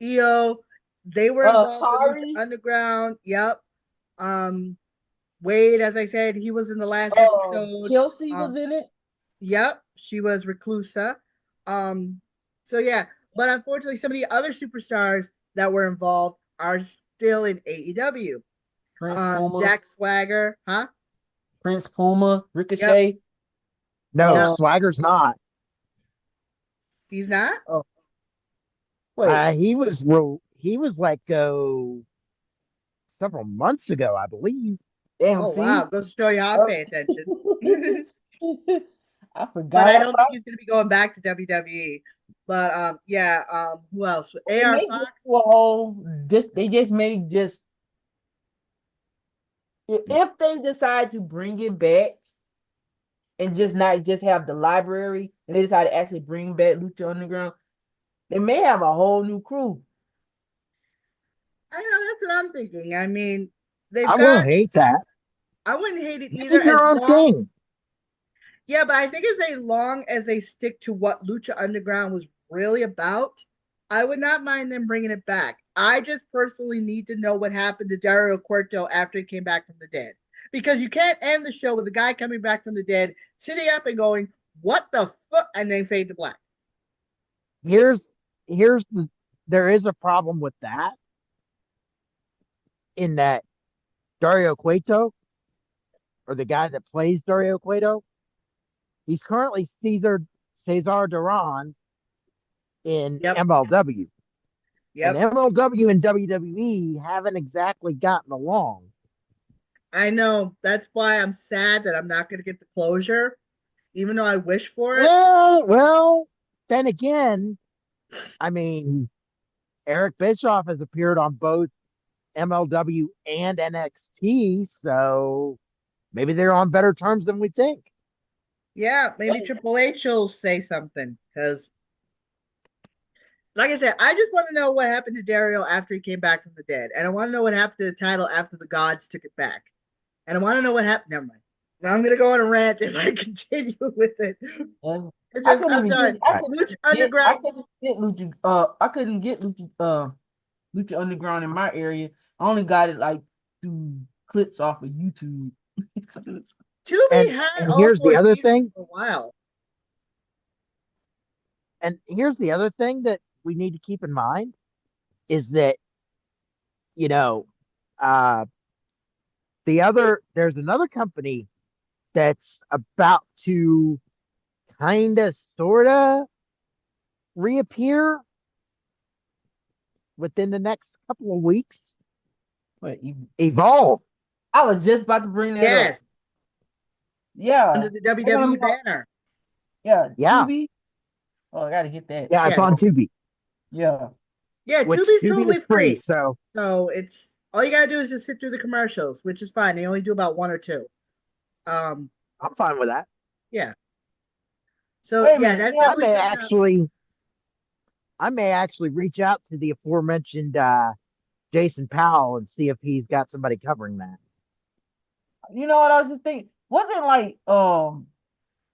EO. They were involved in Lucha Kari, Underground. Yep. Um, Wade, as I said, he was in the last episode. Chelsea was Um, in it. yep, she was Reclusa. Um, so yeah, but unfortunately, some of the other superstars that were involved are still in AEW. Prince Puma, Jack Swagger, huh? Prince Puma, Yep, Ricochet. No, yep. Uh, Swagger's not. He's not. oh, wait, He was let go several months ago, I believe. damn, Oh wow, see, goes to show you how I uh, pay attention. I But forgot I all don't think about. he's going to be going back to WWE. But yeah, who else? They AR may just Fox. do a whole. They just may just if they decide to bring it back and just not just have the library, and they decide to actually bring back Lucha Underground, they may have a whole new crew. I know that's what I'm thinking. I mean, they've I won't got. hate that. I wouldn't hate it either Make your as own long. thing. Yeah, but I think as long as they stick to what Lucha Underground was really about, I would not mind them bringing it back. I just personally need to know what happened to Dario Cuerto after he came back from the dead. Because you can't end the show with a guy coming back from the dead, sitting up and going, "What the fuck?" and then fade to black. Here's here's the there is a problem with that in that Dario Cueto, or the guy that plays Dario Cueto, he's currently Cesar Duran in Yep. MLW. And Yep. MLW and WWE haven't exactly gotten along. I know. That's why I'm sad that I'm not going to get the closure, even though I wish for it. Well, then again, I mean, Eric Bischoff has appeared on both MLW and NXT, so maybe they're on better terms than we think. Yeah, maybe Triple H will say something because, like I said, I just want to know what happened to Dario after he came back from the dead, and I want to know what happened to the title after the gods took it back. And I want to know what happened. Never mind. Now I'm gonna go on a rant if I continue with it. And It's I just, couldn't I'm even sorry. get. I couldn't Lucha get. I Underground. couldn't get Lucha. I couldn't get Lucha. Lucha Underground in my area. I only got it like through clips off of YouTube. Tubi And had and all here's the four other seasons thing. for a while. And here's the other thing that we need to keep in mind is that, you know, uh, there's another company that's about to kind of, sort of reappear within the next couple of weeks. But Evolve. I was just about to bring that up. Yes, Yeah, under the they're gonna WWE be on- banner. yeah, Yeah. Tubi. Oh, I gotta get that. Yeah, it's Yeah, on Tubi, Yeah, yeah. which Tubi's Tubi totally is free. free, So so it's all you gotta do is just sit through the commercials, which is fine. They only do about one or two. Um, I'm fine with that. yeah. So wait a yeah, minute. that's Yeah, I definitely may coming up. actually I may actually reach out to the aforementioned Jason Powell and see if he's got somebody covering that. you know what I was just thinking? Wasn't like who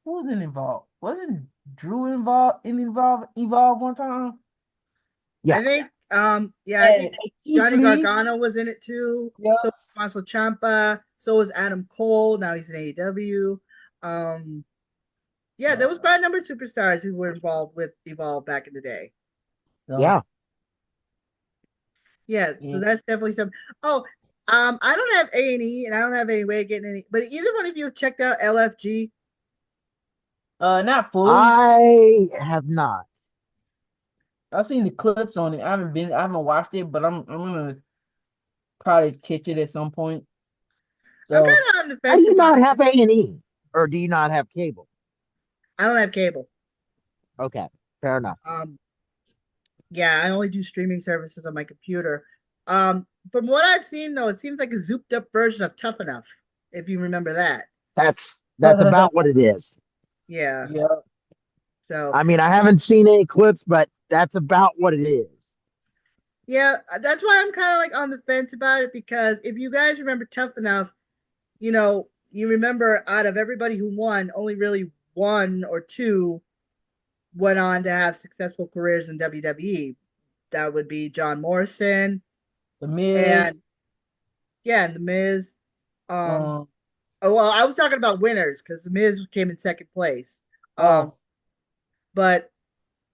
was involved? Wasn't Drew involved Evolve one time? Yeah, I think yeah, I And think Keith Johnny Lee. Gargano was in it too. Yeah. So was Tommaso Ciampa. So was Adam Cole. Now he's in AEW. Yeah, there was quite a number of superstars who were involved with Evolve back in the day. yeah. Yeah, so that's definitely something. Oh, I don't have A&E and I don't have any way of getting any. But either one of you have checked out LFG. Not fully. I have not. I've seen the clips on it. I haven't watched it, but I'm gonna probably catch it at some point. I'm So kind of on the How do fence you about not it. have A&E, or do you not have cable? I don't have cable. Okay, fair enough. Yeah, I only do streaming services on my computer. From what I've seen though, it seems like a zooped up version of Tough Enough, if you remember that. That's about what it is. Yeah. yeah. So I mean, I haven't seen any clips, but that's about what it is. yeah, that's why I'm kind of like on the fence about it because if you guys remember Tough Enough, you remember out of everybody who won, only really one or two went on to have successful careers in WWE. That would be John Morrison The Miz. and yeah, and The Miz. Um, Um. oh, well, I was talking about winners because The Miz came in second place. Um, Oh, but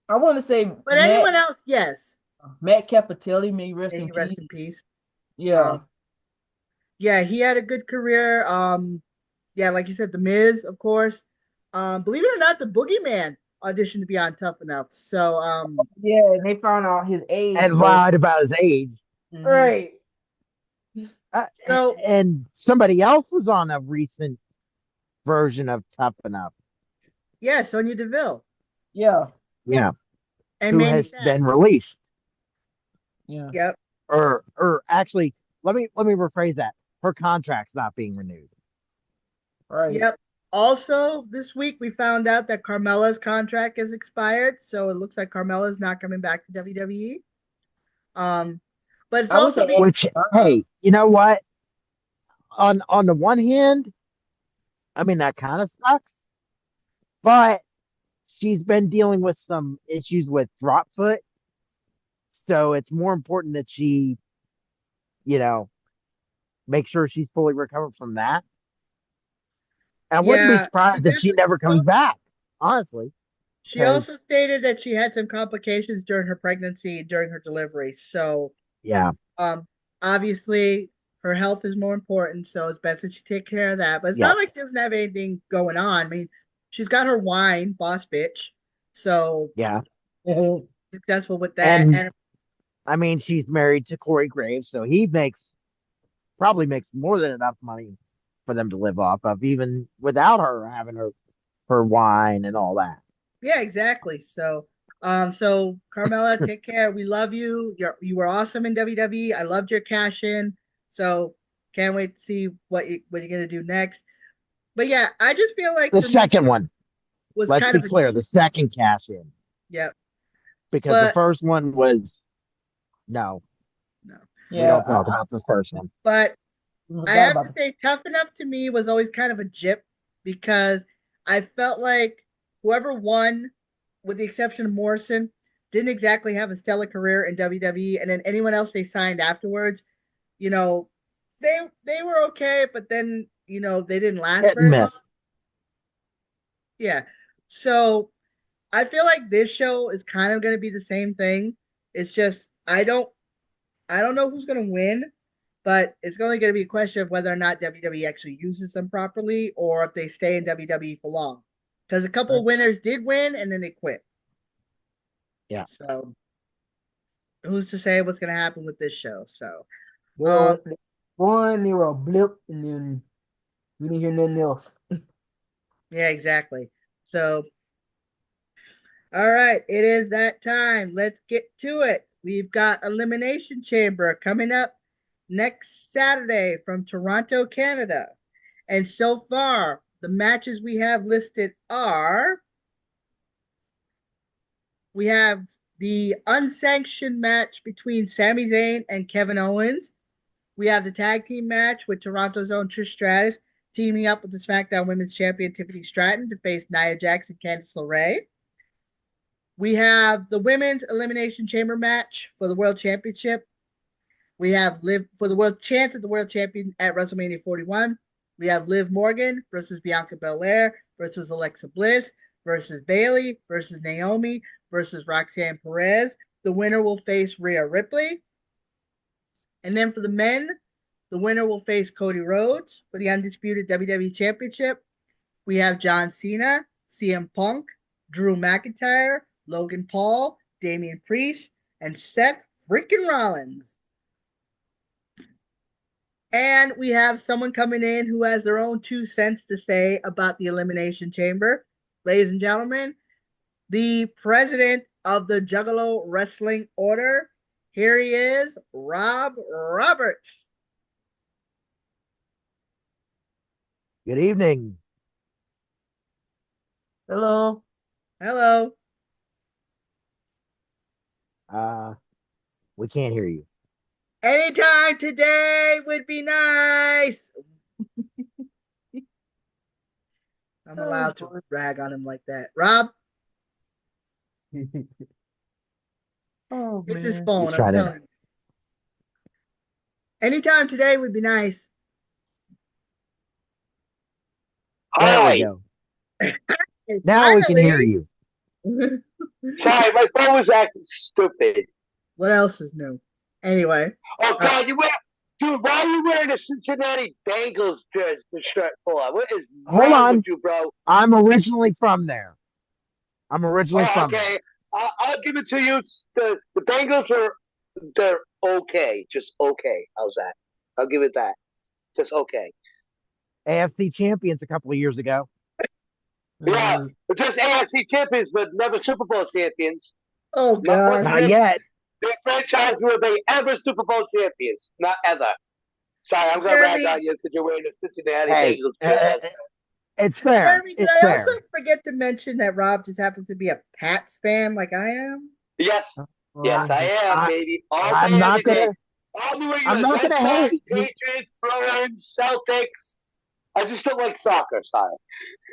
I want to say anyone else, yes, Matt Capitelli. May he rest may in he rest peace. in peace. Yeah. Um, yeah, he had a good career. Yeah, like you said, The Miz, of course. Believe it or not, the Boogeyman auditioned to be on Tough Enough. So, Yeah. And they found out his age, And but lied about his age. mhm. right. Uh, So and somebody else was on a recent version of Tough Enough. yeah, Sonya Deville Yeah. Yeah, and who Mandy has Sad. been released. Yeah. Yep, Or actually, let me rephrase that. Her contract's not being renewed. Right. yep. Also, this week we found out that Carmella's contract has expired, so it looks like Carmella's not coming back to WWE. Um, but it's I wish also they being added Which, her. hey, you know what? On the one hand, I mean that kind of sucks, but she's been dealing with some issues with drop foot, so it's more important that she, you know, make sure she's fully recovered from that. And I wouldn't be yeah. She surprised if she definitely. never comes back, honestly, She because also stated that she had some complications during her pregnancy, during her delivery. So, yeah, um, obviously, her health is more important. So it's best that she take care of that. But it's not yes, like she doesn't have anything going on. I mean, she's got her wine, boss bitch. So yeah. successful with that. And And I mean, she's married to Corey Graves, so he probably makes more than enough money for them to live off of, even without her having her wine and all that. yeah, exactly. So Carmella, take care. We love you. You were awesome in WWE. I loved your cash in. So can't wait to see what you're gonna do next. But yeah, I just feel like The for me second one, was let's kind be of a clear, the second cash in, yeah, because the but first one was no, no, we don't Yeah. talk about the first one. but I Forgot have about to say, Tough Enough to me was always kind of a jip because I felt like whoever won, with the exception of Morrison, didn't exactly have a stellar career in WWE, and then anyone else they signed afterwards, you know, they were okay, but then they didn't last Hit and very long. miss. Yeah, so I feel like this show is kind of going to be the same thing. It's just I don't know who's going to win, but it's only going to be a question of whether or not WWE actually uses them properly or if they stay in WWE for long. Because a couple of winners did win and then they quit. Yeah. So who's to say what's going to happen with this show? So, Well, one, they were a blip, and then we didn't hear nothing else. yeah, exactly. So, all right, it is that time. Let's get to it. We've got Elimination Chamber coming up next Saturday from Toronto, Canada. And so far, the matches we have listed are we have the unsanctioned match between Sami Zayn and Kevin Owens. We have the tag team match with Toronto's own Trish Stratus teaming up with the SmackDown Women's Champion Tiffany Stratton to face Nia Jax and Candice LeRae. We have the Women's Elimination Chamber match for the World Championship. We have Liv for the world chance of the world champion at WrestleMania 41. We have Liv Morgan versus Bianca Belair versus Alexa Bliss versus Bayley versus Naomi versus Roxanne Perez. The winner will face Rhea Ripley. And then for the men, the winner will face Cody Rhodes for the undisputed WWE Championship. We have John Cena, CM Punk, Drew McIntyre, Logan Paul, Damian Priest, and Seth freaking Rollins. And we have someone coming in who has their own 2 cents to say about the Elimination Chamber. Ladies and gentlemen, the president of the Juggalo Wrestling Order. Here he is, Rob Roberts. Good evening. Hello. Hello. We can't hear you. Anytime today would be nice. I'm allowed to rag on him like that. Rob, Oh it's his man. phone. He's I'm trying to. telling you. Anytime today would be nice. There we Hi. go. And Now we can hear you. Sorry, my phone was acting stupid. What else is new? Anyway, Oh God, dude, why are you wearing a Cincinnati Bengals jersey shirt for? What is Hold wrong on. with you, bro? I'm originally from there. I'm originally Oh, from there. okay. I'll give it to you. The Bengals they're okay, just okay. How's that? I'll give it that. Just okay. AFC champions a couple of years ago. Yeah, but just AFC champions, but never Super Bowl champions. oh Not one god, Not yet. Their franchise were they ever Super Bowl champions. Not ever. Sorry, I'm gonna rag Jeremy. on you because you're wearing a Cincinnati Hey, Bengals jersey. it's fair. Jeremy, did It's I fair. also forget to mention that Rob just happens to be a Pats fan like I am? Yes, Well, I am, I, baby. All I'm day, not every day. gonna. All New I'm England, not Red gonna Sox, hate. Patriots, Bruins, Celtics. I just don't like soccer, sorry.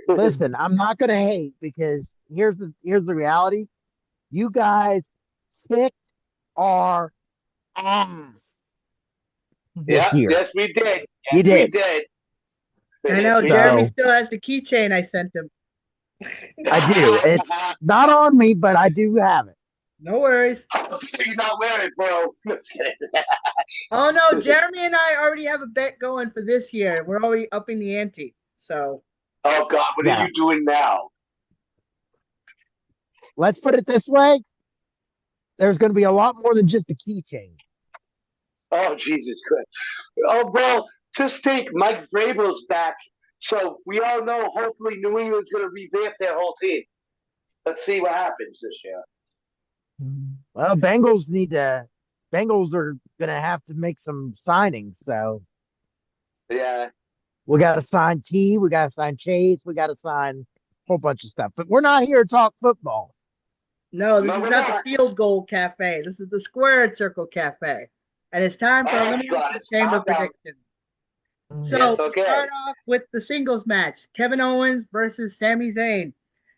Listen, I'm not gonna hate because here's the reality. You guys kicked our ass this Yeah, year. yes, we did. You Yes, we did. did. I Yes, know we Jeremy So still has the keychain I sent him. I do. It's not on me, but I do have it. No worries. You're not wearing it, bro. Oh no, Jeremy and I already have a bet going for this year. We're already upping the ante. So Oh, God, what are Yeah. you doing now? Let's put it this way. There's going to be a lot more than just a keychain. Oh, Jesus Christ. Oh, bro, just take Mike Vrabel's back. So we all know, hopefully, New England's going to revamp their whole team. Let's see what happens this year. Well, Bengals are going to have to make some signings. So Yeah. we got to sign T. We got to sign Chase. We got to sign a whole bunch of stuff. But we're not here to talk football. no, this No, is we're not not. the Field Goal Cafe. This is the Squared Circle Cafe. And it's time for All right, Elimination guys, Chamber calm down. prediction. So Yes, we okay. start off with the singles match: Kevin Owens versus Sami Zayn.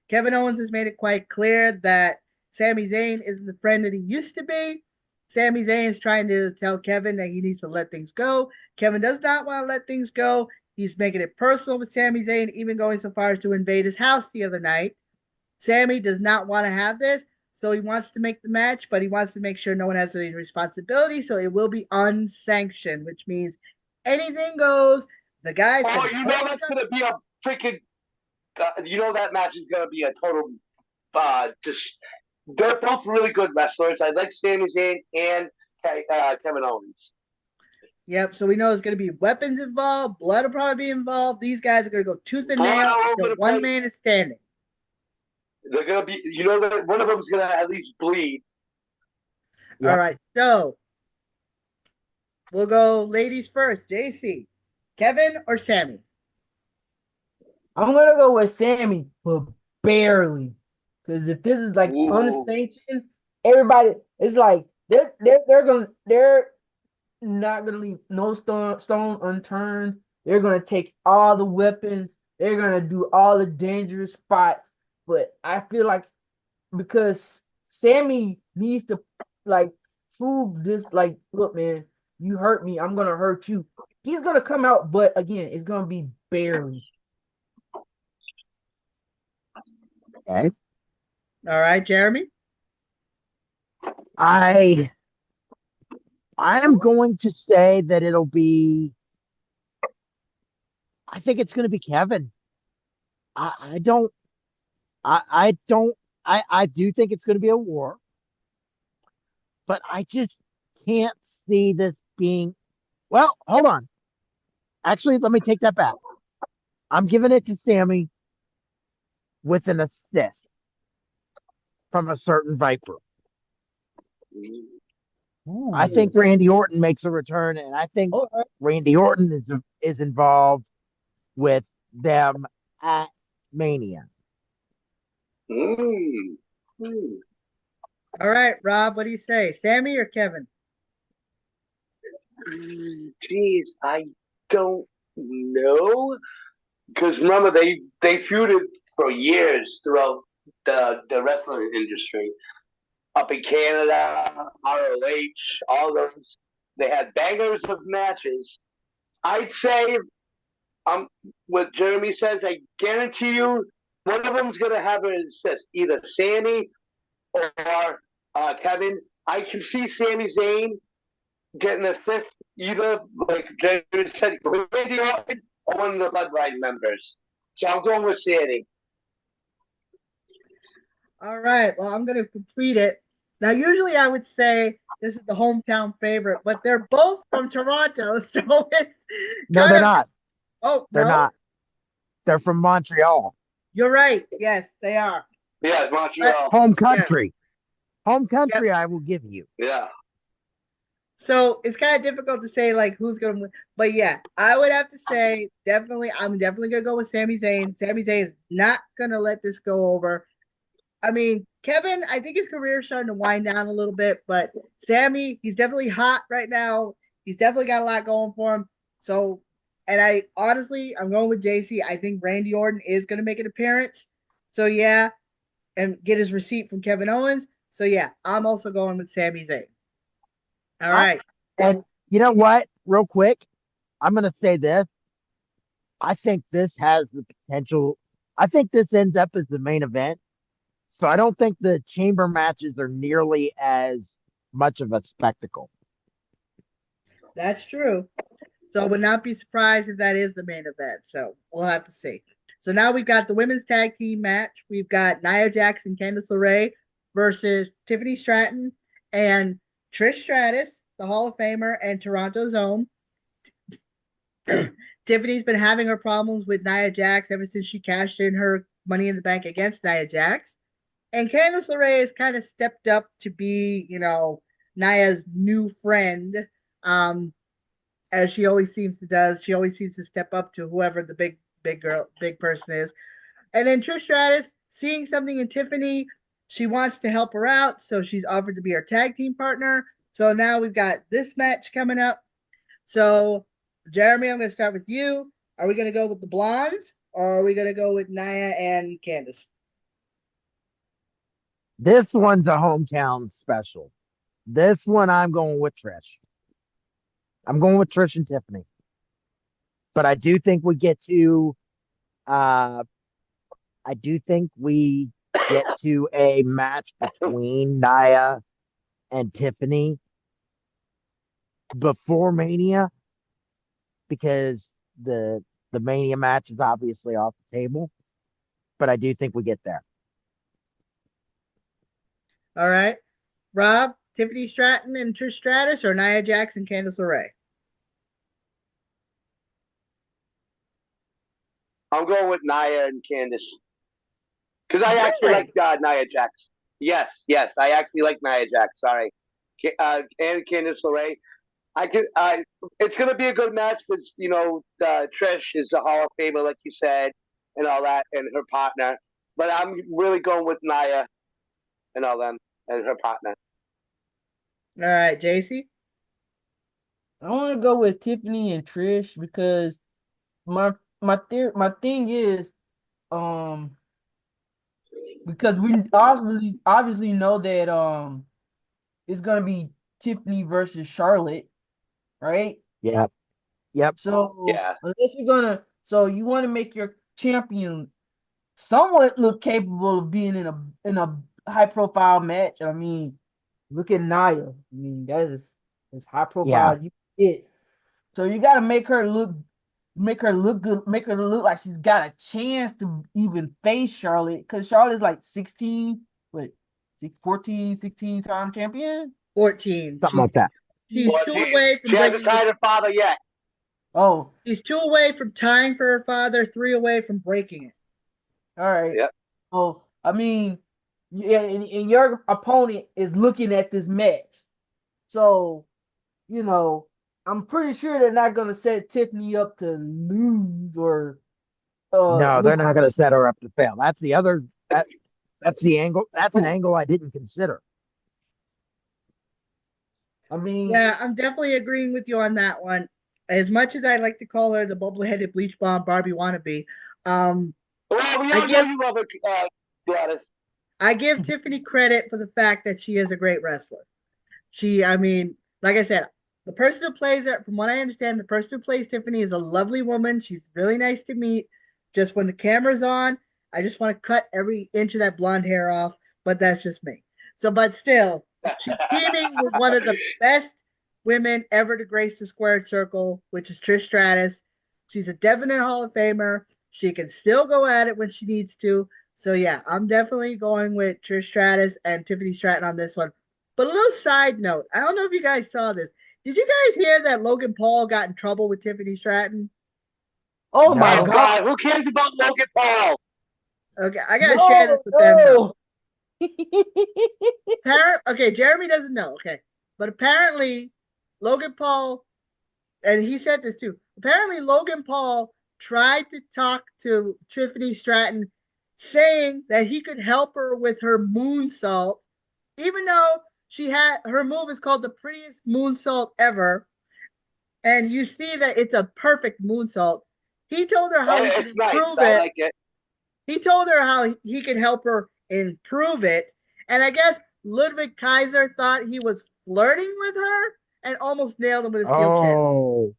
Kevin Owens has made it quite clear that Sami Zayn isn't the friend that he used to be. Sami Zayn is trying to tell Kevin that he needs to let things go. Kevin does not want to let things go. He's making it personal with Sami Zayn, even going so far as to invade his house the other night. Sami does not want to have this, so he wants to make the match, but he wants to make sure no one has any responsibility, so it will be unsanctioned, which means anything goes. The guys Oh, can you pull know each that's other. gonna be a freaking. You know that match is gonna be a total. Just they're both really good wrestlers. I like Sami Zayn and Kevin Owens. Yep, so we know there's going to be weapons involved, blood will probably be involved. These guys are going to go tooth and Blood nail all until over the one place. man is standing. They're gonna be. You know that one of them's gonna at least bleed. Yep. All right, so we'll go ladies first. JC, Kevin or Sami? I'm gonna go with Sammy, but barely. Because if this is like Ooh. unsanctioned, everybody it's like they're not gonna leave no stone unturned. They're gonna take all the weapons. They're gonna do all the dangerous spots. But I feel like because Sammy needs to like prove this, like, look, man, you hurt me, I'm gonna hurt you. He's gonna come out, but again, it's gonna be barely. Okay. All right, Jeremy? I am going to say that it'll be. I think it's going to be Kevin. I don't. I don't. I do think it's going to be a war, but I just can't see this being. Well, hold on. Actually, let me take that back. I'm giving it to Sammy with an assist from a certain Viper. I Ooh. think Randy Orton makes a return, and I think All right. Randy Orton is involved with them at Mania. Mm. Mm. All right, Rob, what do you say? Sami or Kevin? Jeez, I don't know. Because remember, they feuded for years throughout the wrestling industry. Up in Canada, ROH, all those. They had bangers of matches. I'd say, what Jeremy says, I guarantee you, one of them's going to have an assist, either Sammy or Kevin. I can see Sami Zayn getting an assist, either, like Jeremy said, with Randy Orton or one of the Bloodline members. So I'm going with Sammy. All right, well, I'm going to complete it. Now, usually I would say this is the hometown favorite, but they're both from Toronto, so it's No, kind they're of. not. Oh, They're no? not. They're from Montreal, You're right. Yes, they are. Yeah, But, Montreal. home yeah, country. Home yep. country. I will give you. Yeah. So it's kind of difficult to say like who's gonna win, but yeah, I would have to say definitely. I'm definitely gonna go with Sami Zayn. Sami Zayn is not gonna let this go over. I mean, Kevin, I think his career is starting to wind down a little bit, but Sami, he's definitely hot right now. He's definitely got a lot going for him. So, and I honestly, I'm going with JC. I think Randy Orton is gonna make an appearance. So yeah, and get his receipt from Kevin Owens. So yeah, I'm also going with Sami Zayn. All I, right. and you know what? Real quick, I'm going to say this. I think this has the potential. I think this ends up as the main event. So I don't think the chamber matches are nearly as much of a spectacle. That's true. So I would not be surprised if that is the main event. So we'll have to see. So now we've got the women's tag team match. We've got Nia Jax and Candice LeRae versus Tiffany Stratton and Trish Stratus, the Hall of Famer and Toronto's own. Tiffany's been having her problems with Nia Jax ever since she cashed in her Money in the Bank against Nia Jax. And Candice LeRae has kind of stepped up to be, Nia's new friend. Um, as she always seems to does. She always seems to step up to whoever the big person is. And then Trish Stratus, seeing something in Tiffany, she wants to help her out, so she's offered to be her tag team partner. So now we've got this match coming up. So Jeremy, I'm going to start with you. Are we going to go with the blondes, or are we going to go with Nia and Candice? This one's a hometown special. This one I'm going with Trish. I'm going with Trish and Tiffany. But I do think we get to uh I do think we get to a match between Nia and Tiffany before Mania because the Mania match is obviously off the table. But I do think we get there. All right. Rob, Tiffany Stratton and Trish Stratus, or Nia Jax and Candice LeRae? I'm going with Nia and Candice. Because I actually Really? like Nia Jax. Yes, I actually like Nia Jax. Sorry. And Candice LeRae. It's gonna be a good match because Trish is a Hall of Famer, like you said, and all that, and her partner. But I'm really going with Nia and all them and her partner. All right, JC? I want to go with Tiffany and Trish because my thing is um because we obviously know that it's gonna be Tiffany versus Charlotte, right? Yep. Yep. So Yeah. unless you're gonna, so you want to make your champion somewhat look capable of being in a high profile match. I mean, look at Nia. I mean, that is as high profile Yeah. as you get. So you got to make her look good, make her look like she's got a chance to even face Charlotte because Charlotte's like 16, what, 14, 16-time champion. 14. Something like that. She's Well, two away she from hasn't breaking. tied her father yet. Oh, She's two away from tying for her father, 3 away from breaking it. all right. Yep. Oh, I mean, yeah, and your opponent is looking at this match. So, I'm pretty sure they're not gonna set Tiffany up to lose or No, they're look. not going to set her up to fail. That's the other that's the angle. That's an angle I didn't consider. I mean, Yeah, I'm definitely agreeing with you on that one. As much as I like to call her the bubble-headed bleach bomb Barbie wannabe, um, Well, we I all know give you love her, Gladys. I give Tiffany credit for the fact that she is a great wrestler. I mean, like I said, the person who plays it, from what I understand, the person who plays Tiffany is a lovely woman. She's really nice to meet. Just when the camera's on, I just want to cut every inch of that blonde hair off, but that's just me. So, but still, she's teaming with one of the best women ever to grace the squared circle, which is Trish Stratus. She's a definite Hall of Famer. She can still go at it when she needs to. So yeah, I'm definitely going with Trish Stratus and Tiffany Stratton on this one. But a little side note, I don't know if you guys saw this. Did you guys hear that Logan Paul got in trouble with Tiffany Stratton? oh my Oh No. God, God, who cares about Logan Paul? Okay, I gotta share this no, with them though. no. Okay, Jeremy doesn't know. Okay, but apparently Logan Paul, and he said this too. Apparently Logan Paul tried to talk to Tiffany Stratton, saying that he could help her with her moonsault, even though she had her move is called the prettiest moonsault ever, and you see that it's a perfect moonsault. He told her how he could It's nice. improve I it. like it. He told her how he could help her improve it. And I guess Ludwig Kaiser thought he was flirting with her and almost nailed him with a steel chair. Oh.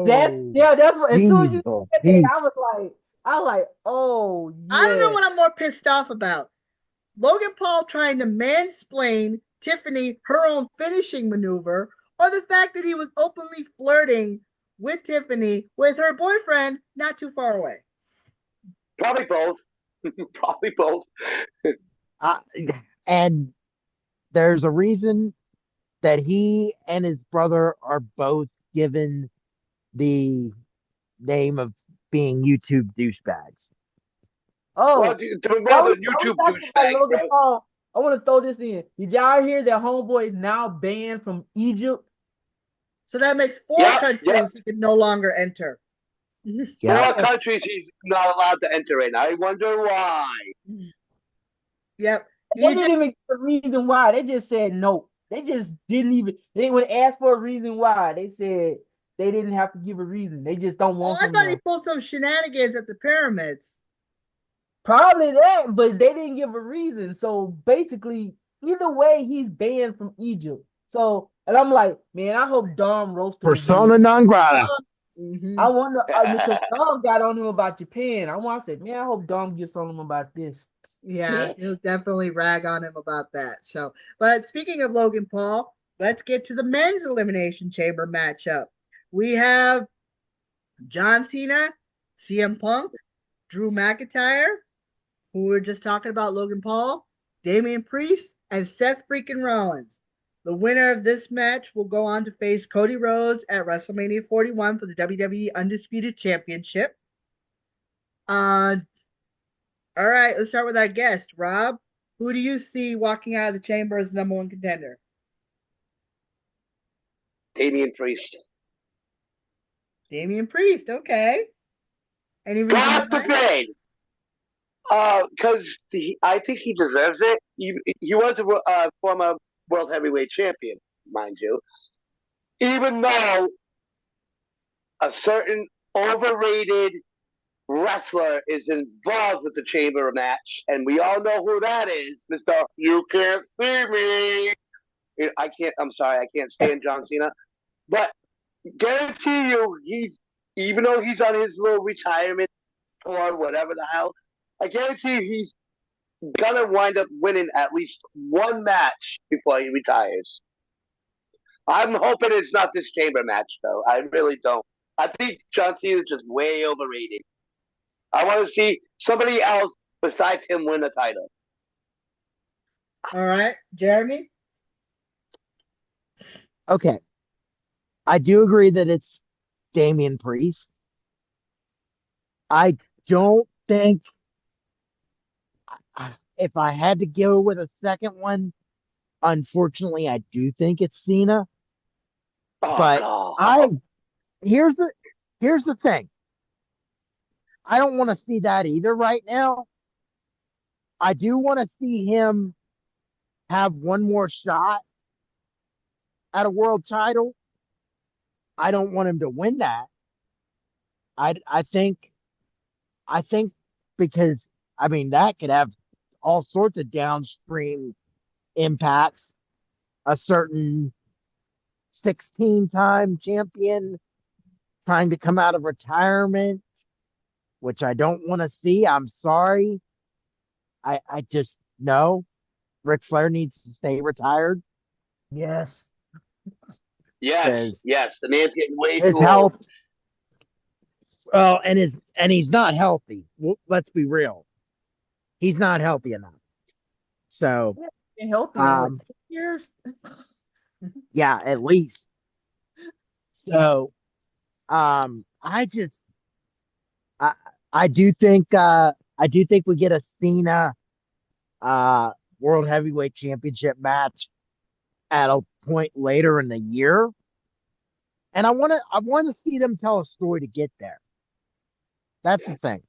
That Oh. yeah, that's what. As soon as Jeez. you Oh, said that, jeez. I was like, oh I don't know yeah. what I'm more pissed off about. Logan Paul trying to mansplain Tiffany her own finishing maneuver, or the fact that he was openly flirting with Tiffany with her boyfriend not too far away. Probably both. Probably both. Uh, and there's a reason that he and his brother are both given the name of being YouTube douchebags. Well, Oh, well, the are we YouTube talking about douchebags, Logan bro. Paul? I want to throw this in. Did y'all hear that homeboy is now banned from Egypt? So that makes 4 Yep, yep. countries he can no longer enter. Yeah. 4 countries he's not allowed to enter in. I wonder why. Yep. They Egypt. didn't even give a reason why. They just said no. They just didn't even. They would ask for a reason why. They said they didn't have to give a reason. They just don't Oh, want I him thought he there. pulled some shenanigans at the pyramids. Probably that, but they didn't give a reason. So basically, either way, he's banned from Egypt. So, and I'm like, man, I hope Dom roasted him again. Persona non grata. I wonder because Dom got on him about Japan. I said, man, I hope Dom gets on him about this. Yeah, he'll definitely rag on him about that. So, but speaking of Logan Paul, let's get to the men's elimination chamber matchup. We have John Cena, CM Punk, Drew McIntyre, who we were just talking about, Logan Paul, Damian Priest, and Seth freaking Rollins. The winner of this match will go on to face Cody Rhodes at WrestleMania 41 for the WWE Undisputed Championship. All right, let's start with our guest, Rob. Who do you see walking out of the chamber as number one contender? Damian Priest. Damian Priest, okay. Any reason God why? forbid. Because I think he deserves it. He was a former world heavyweight champion, mind you. Even though a certain overrated wrestler is involved with the chamber match, and we all know who that is, Mr. You Can't See Me. I'm sorry, I can't stand John Cena. But guarantee you, even though he's on his little retirement tour, whatever the hell, I guarantee you he's gonna wind up winning at least one match before he retires. I'm hoping it's not this chamber match, though. I really don't. I think John Cena is just way overrated. I want to see somebody else besides him win the title. All right, Jeremy? Okay. I do agree that it's Damian Priest. I don't think if I had to go with a second one, unfortunately, I do think it's Cena. Oh, But God. here's the thing. I don't want to see that either right now. I do want to see him have one more shot at a world title. I don't want him to win that. I think because I mean that could have all sorts of downstream impacts. A certain 16-time champion trying to come out of retirement, which I don't want to see. I'm sorry. I just know Ric Flair needs to stay retired Yes. Yes, yes. The man's getting way his too health. old. Well, and he's not healthy. Well, let's be real. He's not healthy enough. So, Been healthy in what, 10 um, years? yeah, at least. So, I just, I, I do think we get a Cena, World Heavyweight Championship match at a point later in the year, and I want to see them tell a story to get there. That's the thing.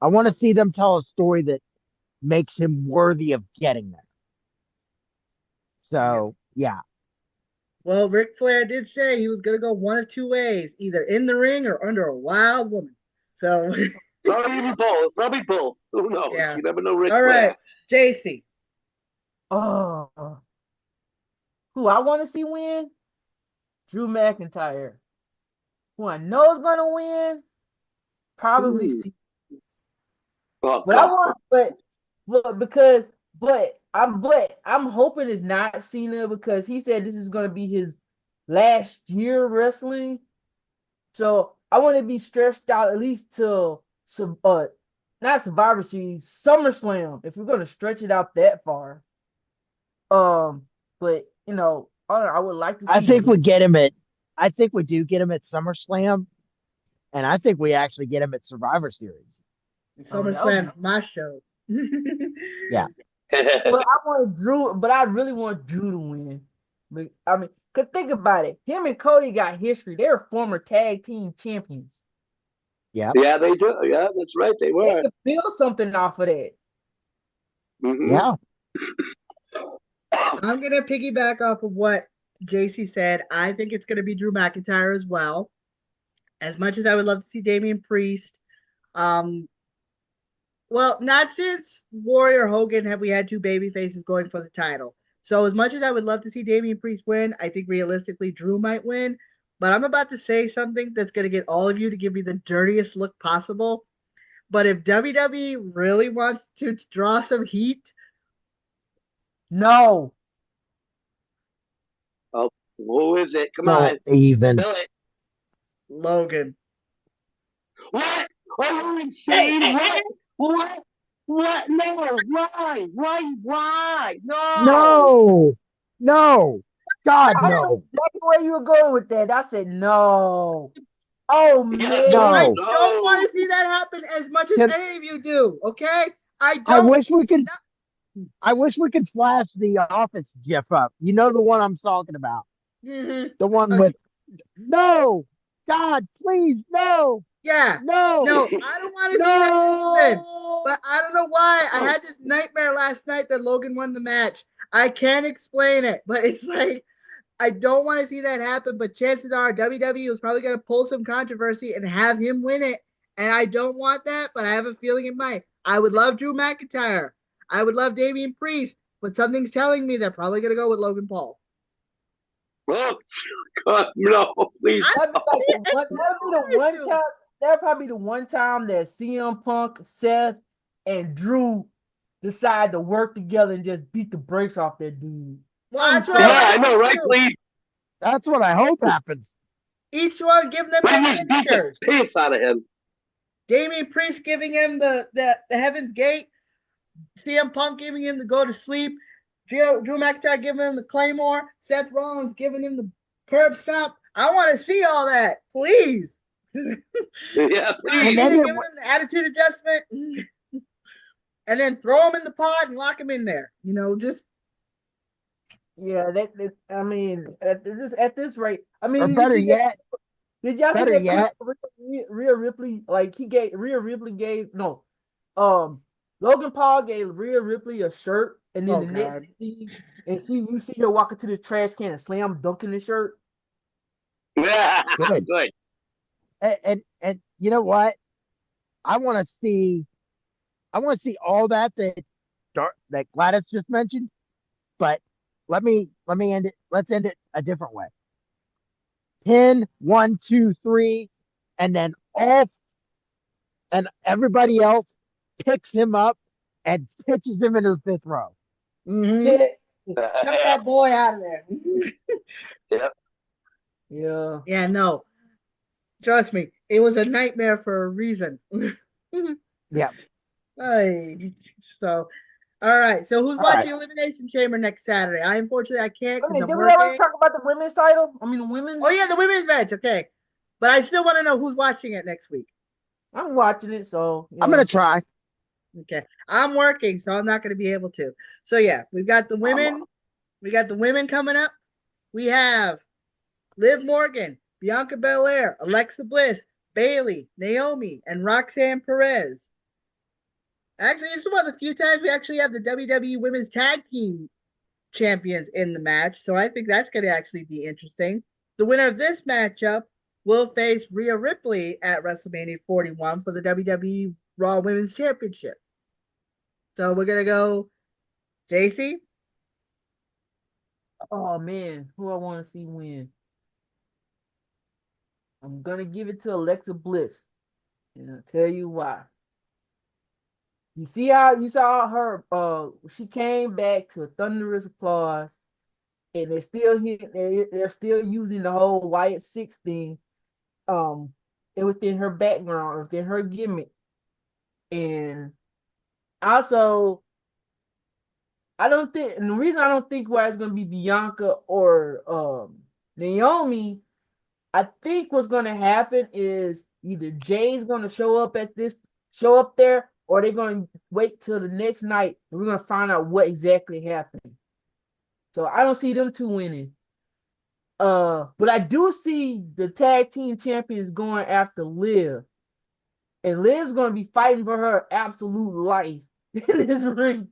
I want to see them tell a story that makes him worthy of getting there. So, yeah. Well, Ric Flair did say he was going to go one of two ways, either in the ring or under a wild woman. So, Probably both. Probably both. Who knows? yeah. You never know Ric All Flair. right, JC. Oh, who I want to see win? Drew McIntyre. Who I know is gonna win? Probably Ooh. Cena. Oh, But I God. want, but I'm hoping it's not Cena because he said this is gonna be his last year wrestling. So I want to be stretched out at least till some not Survivor Series, SummerSlam. If we're gonna stretch it out that far. But I would like to I see think Drew. we get him at I think we do get him at SummerSlam, and I think we actually get him at Survivor Series. Oh, that would be. SummerSlam's my show. Yeah. But I want Drew. But I really want Drew to win. But, I mean, cause think about it. Him and Cody got history. They're former tag team champions. Yeah. Yeah, they do. Yeah, that's right. They They were. can build something off of that. Mm-hmm. Yeah. I'm going to piggyback off of what JC said, I think it's going to be Drew McIntyre as well. As much as I would love to see Damian Priest, um, well, not since Warrior Hogan have we had two baby faces going for the title. So as much as I would love to see Damian Priest win, I think realistically Drew might win. But I'm about to say something that's going to get all of you to give me the dirtiest look possible. But if WWE really wants to draw some heat, No. Oh, who is it? Come Don't on. even. Bill it. Logan. What? Are you Hey, insane? hey, What? hey, What? What? No. Why? Why? No, no, God, I knew no, exactly where you were going with that. I said no. Oh Yes. I man. no. don't want No. to see that happen as much as Can any of you do, okay? I I don't. wish we could. I wish we could flash the Office GIF up. You know the one I'm talking about. Mhm. The one Okay, with no, God, please, no, yeah. no, No, I don't want to see that happen. no. But I don't know why. I had this nightmare last night that Logan won the match. I can't explain it, but it's like I don't want to see that happen. But chances are WWE is probably going to pull some controversy and have him win it. And I don't want that, but I have a feeling it might. I would love Drew McIntyre. I would love Damian Priest, but something's telling me they're probably going to go with Logan Paul. Oh, God, no, please. I That'd be like the one. That'd be the always one do. time. That'd probably be the one time that CM Punk, Seth, and Drew decide to work together and just beat the brakes off that dude. Well, I'm that's what Yeah, I telling I want know, them right, to do. please? That's what I hope happens. Each one give them Let their me just beat the finishers. piss out of him. Damian Priest giving him the Heaven's Gate. CM Punk giving him the go to sleep. Drew McIntyre giving him the Claymore. Seth Rollins giving him the curb stomp. I want to see all that, please. Yeah, John And please. then Cena it, giving him the attitude adjustment, and then throw him in the pod and lock him in there. You know, just yeah, I mean, at this rate, I or mean, did you better see that? yet, Did y'all see better that clip? yet, Of Rhea Ripley, like Rhea Ripley gave no, um, Logan Paul gave Rhea Ripley a shirt, and then oh the next god, scene, and you see her walking to the trash can and slam dunking the shirt. Yeah, good. good. And you know what? I want to see. I want to see all that Gladys just mentioned. But let me end it. Let's end it a different way. 10, 1, 2, 3, and then all and everybody else picks him up and pitches him into the fifth row. mm-hmm. Yeah, Chuck that boy out of there. Yep. yeah. Yeah, no, trust me, it was a nightmare for a reason. Yeah. Hey, so all right. So who's All right. watching Elimination Chamber next Saturday? I unfortunately I can't I because mean, I'm did we already working. talk about the women's title? I mean, the Oh women's. yeah, the women's match. Okay, but I still want to know who's watching it next week. I'm watching it, so I'm yeah. gonna try. Okay, I'm working, so I'm not going to be able to. So yeah, we've got the I'm, women. We got the women coming up. We have Liv Morgan, Bianca Belair, Alexa Bliss, Bailey, Naomi, and Roxanne Perez. Actually, it's one of the few times we actually have the WWE Women's Tag Team champions in the match. So I think that's going to actually be interesting. The winner of this matchup will face Rhea Ripley at WrestleMania 41 for the WWE Raw Women's Championship. So we're going to go JC. Oh man, who I want to see win? I'm gonna give it to Alexa Bliss, and I'll tell you why. You see how you saw her? She came back to a thunderous applause, and they're still using the whole Wyatt Six thing. Um, it within her background, within her gimmick, and also I don't think, and the reason I don't think why it's gonna be Bianca or Naomi, I think what's gonna happen is either Jay's gonna show up there, or they're gonna wait till the next night and we're gonna find out what exactly happened. So I don't see them two winning. But I do see the tag team champions going after Liv, and Liv's gonna be fighting for her absolute life in this ring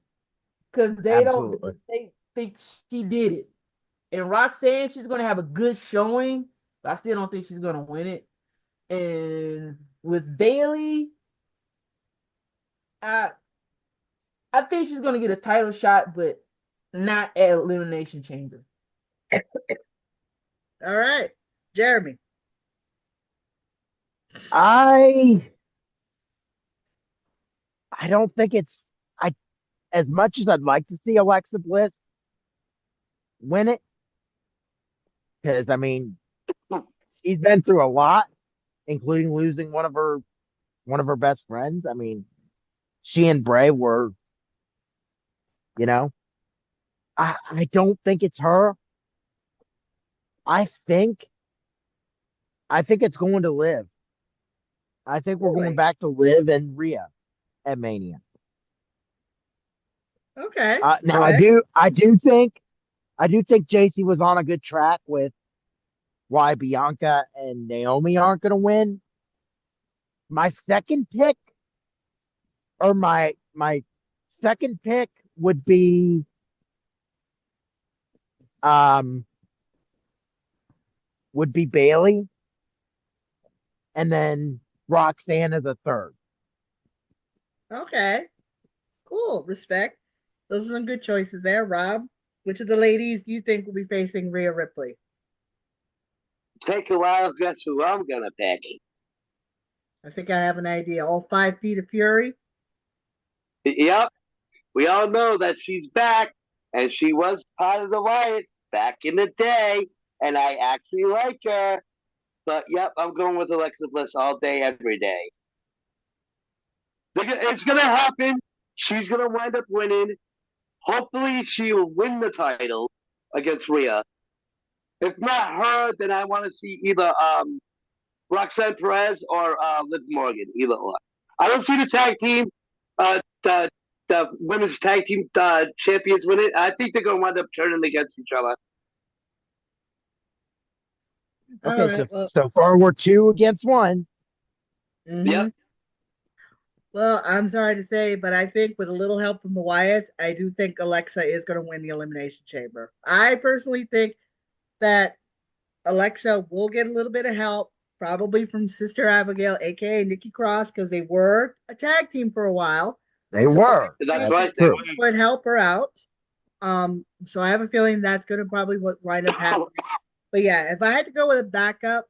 because Absolutely. they think she did it. And Roxanne, she's gonna have a good showing, but I still don't think she's gonna win it. And with Bailey, I I think she's gonna get a title shot, but not at Elimination Chamber. All right, Jeremy. I don't think it's as much as I'd like to see Alexa Bliss win it, because I mean she's been through a lot, including losing one of her best friends. I mean, she and Bray were, you know, I don't think it's her. I think it's going to Liv. I think we're going Really? back to Liv and Rhea at Mania. Okay. Now Okay. I do think JC was on a good track with why Bianca and Naomi aren't going to win. My second pick, or my second pick, would be um Bailey, and then Roxanne as a third. Okay. Cool. Respect. Those are some good choices there, Rob. Which of the ladies do you think will be facing Rhea Ripley? Take a while. Guess who I'm gonna pick? I think I have an idea. All 5 feet of Fury. Yep. We all know that she's back, and she was part of the Riot back in the day, and I actually like her. But yep, I'm going with Alexa Bliss all day, every day. It's gonna happen. She's gonna wind up winning. Hopefully, she'll win the title against Rhea. If not her, then I want to see either Roxanne Perez or Liv Morgan, either or. I don't see the tag team, the women's tag team champions winning. I think they're gonna wind up turning against each other. All Okay, right. Well, so far we're 2 against 1. mhm. Well, I'm sorry to say, but I think with a little help from the Wyatts, I do think Alexa is going to win the Elimination Chamber. I personally think that Alexa will get a little bit of help, probably from Sister Abigail, aka Nikki Cross, because they were a tag team for a while. They So were. That's That's right. true. would help her out. So I have a feeling that's going to probably wind up happening. But yeah, if I had to go with a backup,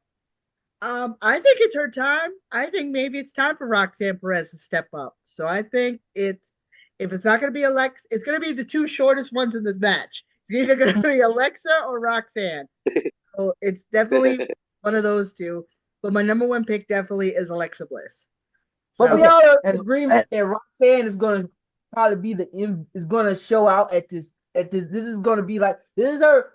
I think it's her time. I think maybe it's time for Roxanne Perez to step up. So I think if it's not going to be Alexa, it's going to be the two shortest ones in this match. It's either going to be Alexa or Roxanne. So it's definitely one of those two. But my number one pick definitely is Alexa Bliss. But So we all are in And, agreement that Roxanne is gonna probably be is gonna show out at this This is gonna be like this is her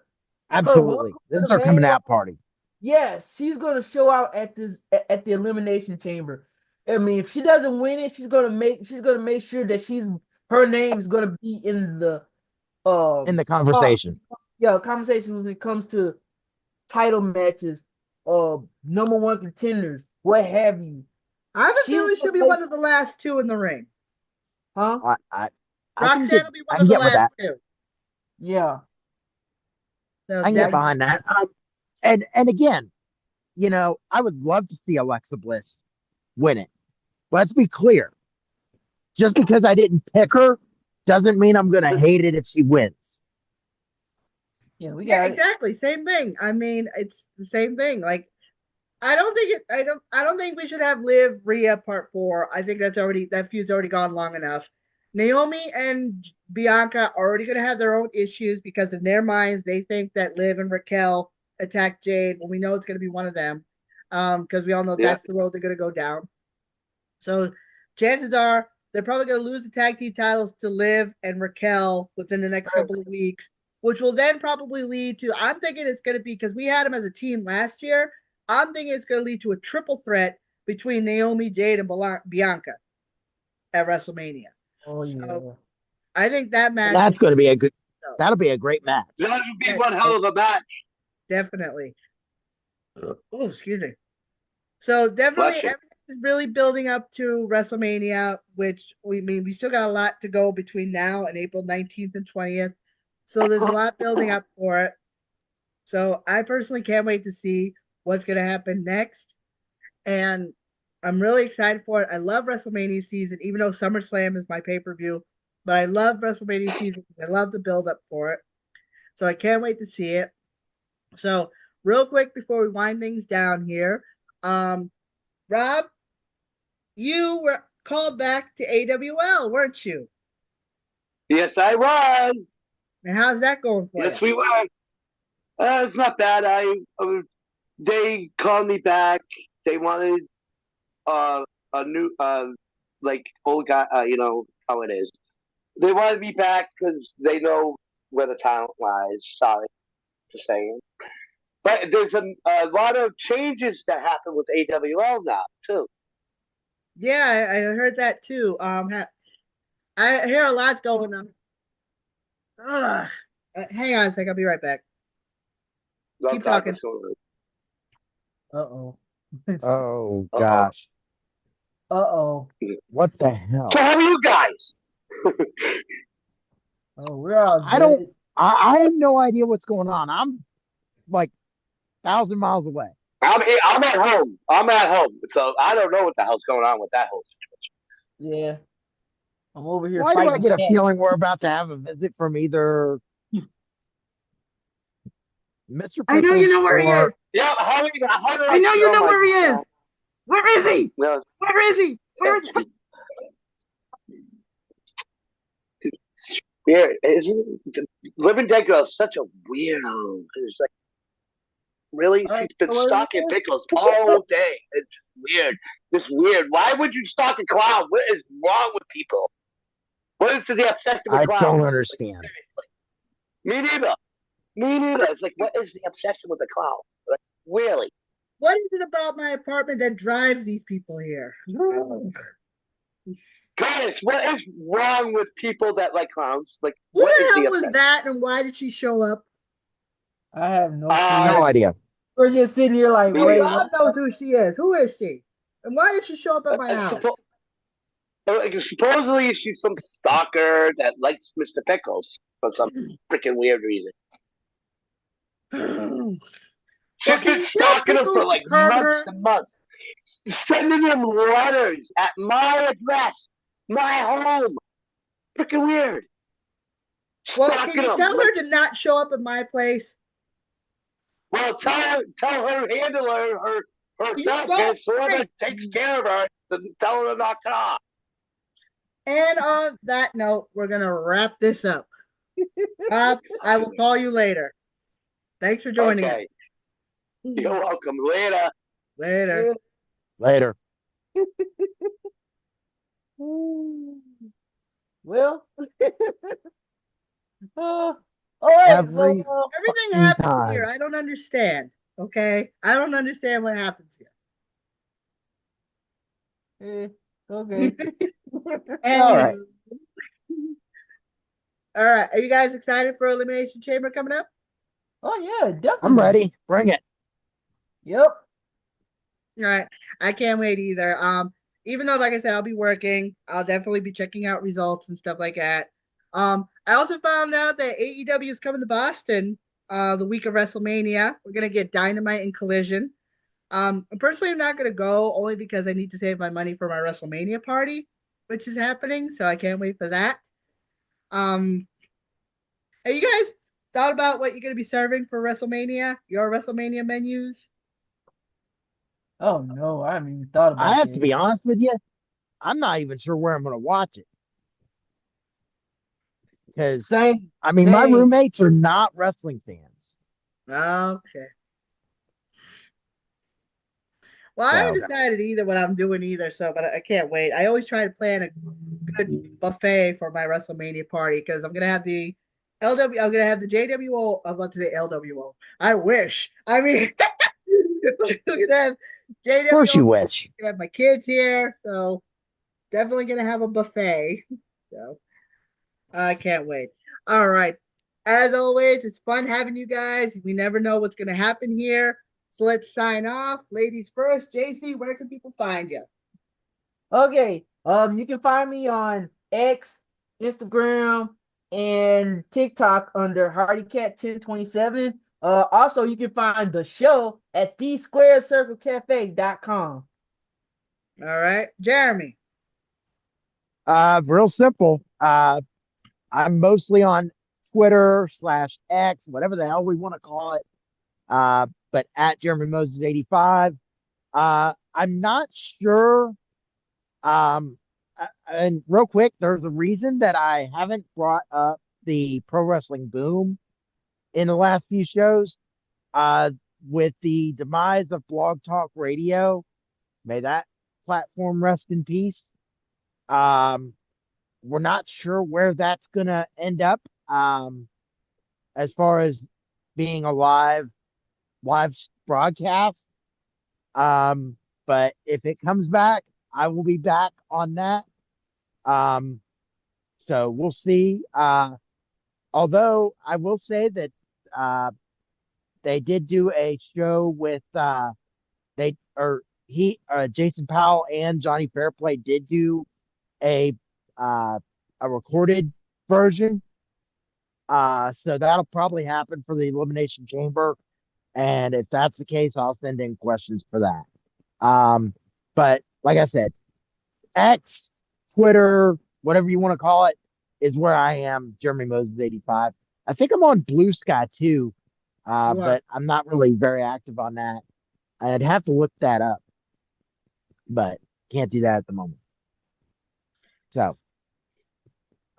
absolutely, welcome this to is the our main coming roster. out party. Yes, she's gonna show out at the Elimination Chamber. I mean, if she doesn't win it, she's gonna make sure that her name is gonna be in the In the uh, conversation. conversation when it comes to title matches, number one contenders, what have you. I have a She's feeling she'll gonna be make, one of the last two in the ring. huh? I can Roxanne get will be I one can of the get with last that. two. Yeah. So I can get I behind that. And again, I would love to see Alexa Bliss win it. Let's be clear. Just because I didn't pick her doesn't mean I'm gonna hate it if she wins. we yeah, got it. exactly. Same thing. I mean, it's the same thing. Like I don't think we should have Liv Rhea part 4. I think that feud's already gone long enough. Naomi and Bianca are already gonna have their own issues because in their minds they think that Liv and Raquel attacked Jade when we know it's gonna be one of them. Because we all know Yeah. that's the road they're gonna go down. So chances are they're probably gonna lose the tag team titles to Liv and Raquel within the next couple of weeks, which will then probably lead to I'm thinking it's gonna be because we had them as a team last year. I'm thinking it's going to lead to a triple threat between Naomi, Jade, and Bianca at WrestleMania. Oh So yeah. I think that And match that's will gonna be a good go. that'll be a great match. That would be Yeah, one hell of a match. definitely. Oh, excuse me. So definitely Bless you. everything is really building up to WrestleMania, which we still got a lot to go between now and April 19th and 20th. So there's a lot building up for it. So I personally can't wait to see what's going to happen next. And I'm really excited for it. I love WrestleMania season, even though SummerSlam is my pay per view. But I love WrestleMania season. I love the build up for it. So I can't wait to see it. So, real quick before we wind things down here, Rob, you were called back to AWL, weren't you? Yes, I was. And how's that going for Yes, you? we were. It's not bad. They called me back. They wanted a new like old guy. You know how it is. They wanted me back because they know where the talent lies. Sorry for saying. But there's a lot of changes that happen with AWL now too. Yeah, I heard that too. I hear a lot's going on. Ugh. Hang on a sec. I'll be right back. Oh Keep God, talking. what's going Uh-oh. Oh on? gosh, Uh-oh. what the So hell? how are you guys? Oh, we're all I don't. good. I have no idea what's going on. I'm like 1,000 miles away. I'm at home. I'm at home. So I don't know what the hell's going on with that whole situation. Yeah. I'm over here Why do I fighting get a cats. feeling we're about to have a visit from either Mr. I know you Pickles know where he is. or Yeah, how do I know you oh know my where he God. is. Where is he? No, Where is he? Where is he? weird. Isn't Living Dead Girl is such a weirdo. It's like really, All right. she's been So what is stalking it? pickles all day. It's weird. It's weird. Why would you stalk a clown? What is wrong with people? What is the obsession with I clowns? don't Like, understand. me neither. Me neither. It's like, what is the obsession with the clown? Like, really? What is it about my apartment that drives these people here? Who Guys, what is wrong with people that like clowns? Like, the what is the hell was obsession? that and why did she show up? I have no Uh, clue. No idea. We're just sitting here like, Me, wait, what? Rob knows who she is. Who is she? And why did she show up at my house? Supposedly she's some stalker that likes Mr. Pickles for some freaking weird reason. Well, She's can been you tell stalking him for Pickles to like curb months her? and months, sending him letters at my address, my home. Freaking weird. Well, can Stalking you him. tell Like, her to not show up at my place? well, tell her handler, her You don't. therapist, whoever takes care of her, to tell her to knock it off. And on that note, we're gonna wrap this up. Rob, I will call you later. Thanks for joining Okay, us. you're welcome. Later. Later. Later. Well, all right. So, Every Everything fucking happens here. time. I don't understand. Okay, I don't understand what happens okay. here. All right. Anywho, all right. Are you guys excited for Elimination Chamber coming up? Oh yeah, definitely. I'm ready. Bring it. Yep. All right. I can't wait either. Even though, like I said, I'll be working, I'll definitely be checking out results and stuff like that. I also found out that AEW is coming to Boston the week of WrestleMania. We're gonna get Dynamite and Collision. Personally, I'm not gonna go only because I need to save my money for my WrestleMania party, which is happening. So I can't wait for that. Um, have you guys thought about what you're gonna be serving for WrestleMania? Your WrestleMania menus? Oh no, I haven't even thought I about have to that. be honest with you. I'm not even sure where I'm going to watch it because Same, I mean my same. roommates are not wrestling fans. Okay. Well, I haven't So decided either what I'm doing either, so but I can't wait. I always try to plan a good buffet for my WrestleMania party because I'm gonna have the LW. I'm gonna have the JWO. I'm about to say LWO. I wish. I mean, I'm gonna have of course JWO. you wish. Gonna have my kids here, so definitely gonna have a buffet. So I can't wait. All right. As always, it's fun having you guys. We never know what's gonna happen here. So let's sign off. Ladies first. JC, where can people find you? Okay. You can find me on X, Instagram, and TikTok under HardyCat1027. Also, you can find the show at thesquarecirclecafe.com. All right, Jeremy. Real simple. I'm mostly on Twitter / X, whatever the hell we want to call it. But at Jeremy Moses 85. I'm not sure. And real quick, there's a reason that I haven't brought up the Pro Wrestling Boom in the last few shows. Uh, with the demise of Blog Talk Radio, may that platform rest in peace. Um, we're not sure where that's gonna end up. As far as being a live broadcast. But if it comes back, I will be back on that. Um, so we'll see. Although I will say that they did do a show with they or he Jason Powell and Johnny Fairplay did do a uh a recorded version. So that'll probably happen for the Elimination Chamber. And if that's the case, I'll send in questions for that. But like I said, X, Twitter, whatever you want to call it, is where I am, Jeremy Moses 85. I think I'm on Blue Sky too, You are. but I'm not really very active on that. I'd have to look that up, but can't do that at the moment. So,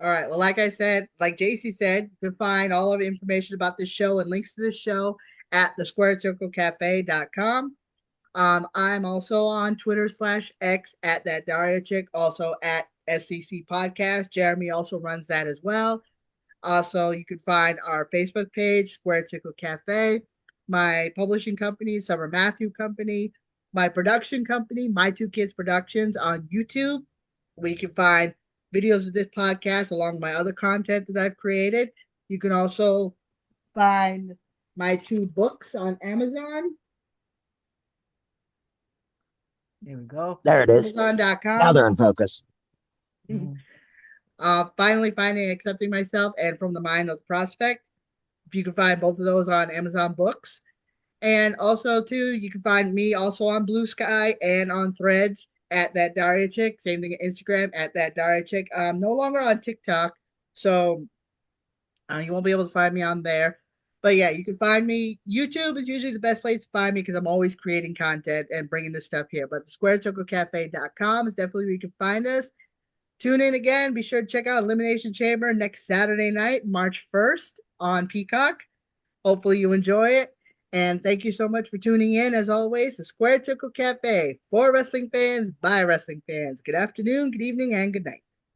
All right. Well, like I said, like JC said, you can find all of the information about this show and links to this show at thesquarecirclecafe.com. I'm also on Twitter /X at that Daria chick, also at SCC Podcast. Jeremy also runs that as well. Also, you can find our Facebook page, Square Circle Cafe, my publishing company, Summer Matthew Company, my production company, My Two Kids Productions on YouTube, where you can find videos of this podcast along with my other content that I've created. You can also find my 2 books on Amazon. There we go. there it is. Amazon.com. Now they're in focus. Mhm. Finally finding accepting myself and from the mind of the prospect. If you can find both of those on Amazon Books. And also too, you can find me also on Blue Sky and on Threads at that Daria chick. Same thing at Instagram at that Daria chick. I'm no longer on TikTok, so you won't be able to find me on there. But yeah, you can find me. YouTube is usually the best place to find me because I'm always creating content and bringing this stuff here. But the squarecirclecafe.com is definitely where you can find us. Tune in again. Be sure to check out Elimination Chamber next Saturday night, March 1st on Peacock. Hopefully you enjoy it. And thank you so much for tuning in. As always, the Square Circle Cafe for wrestling fans by wrestling fans. Good afternoon, good evening, and good night.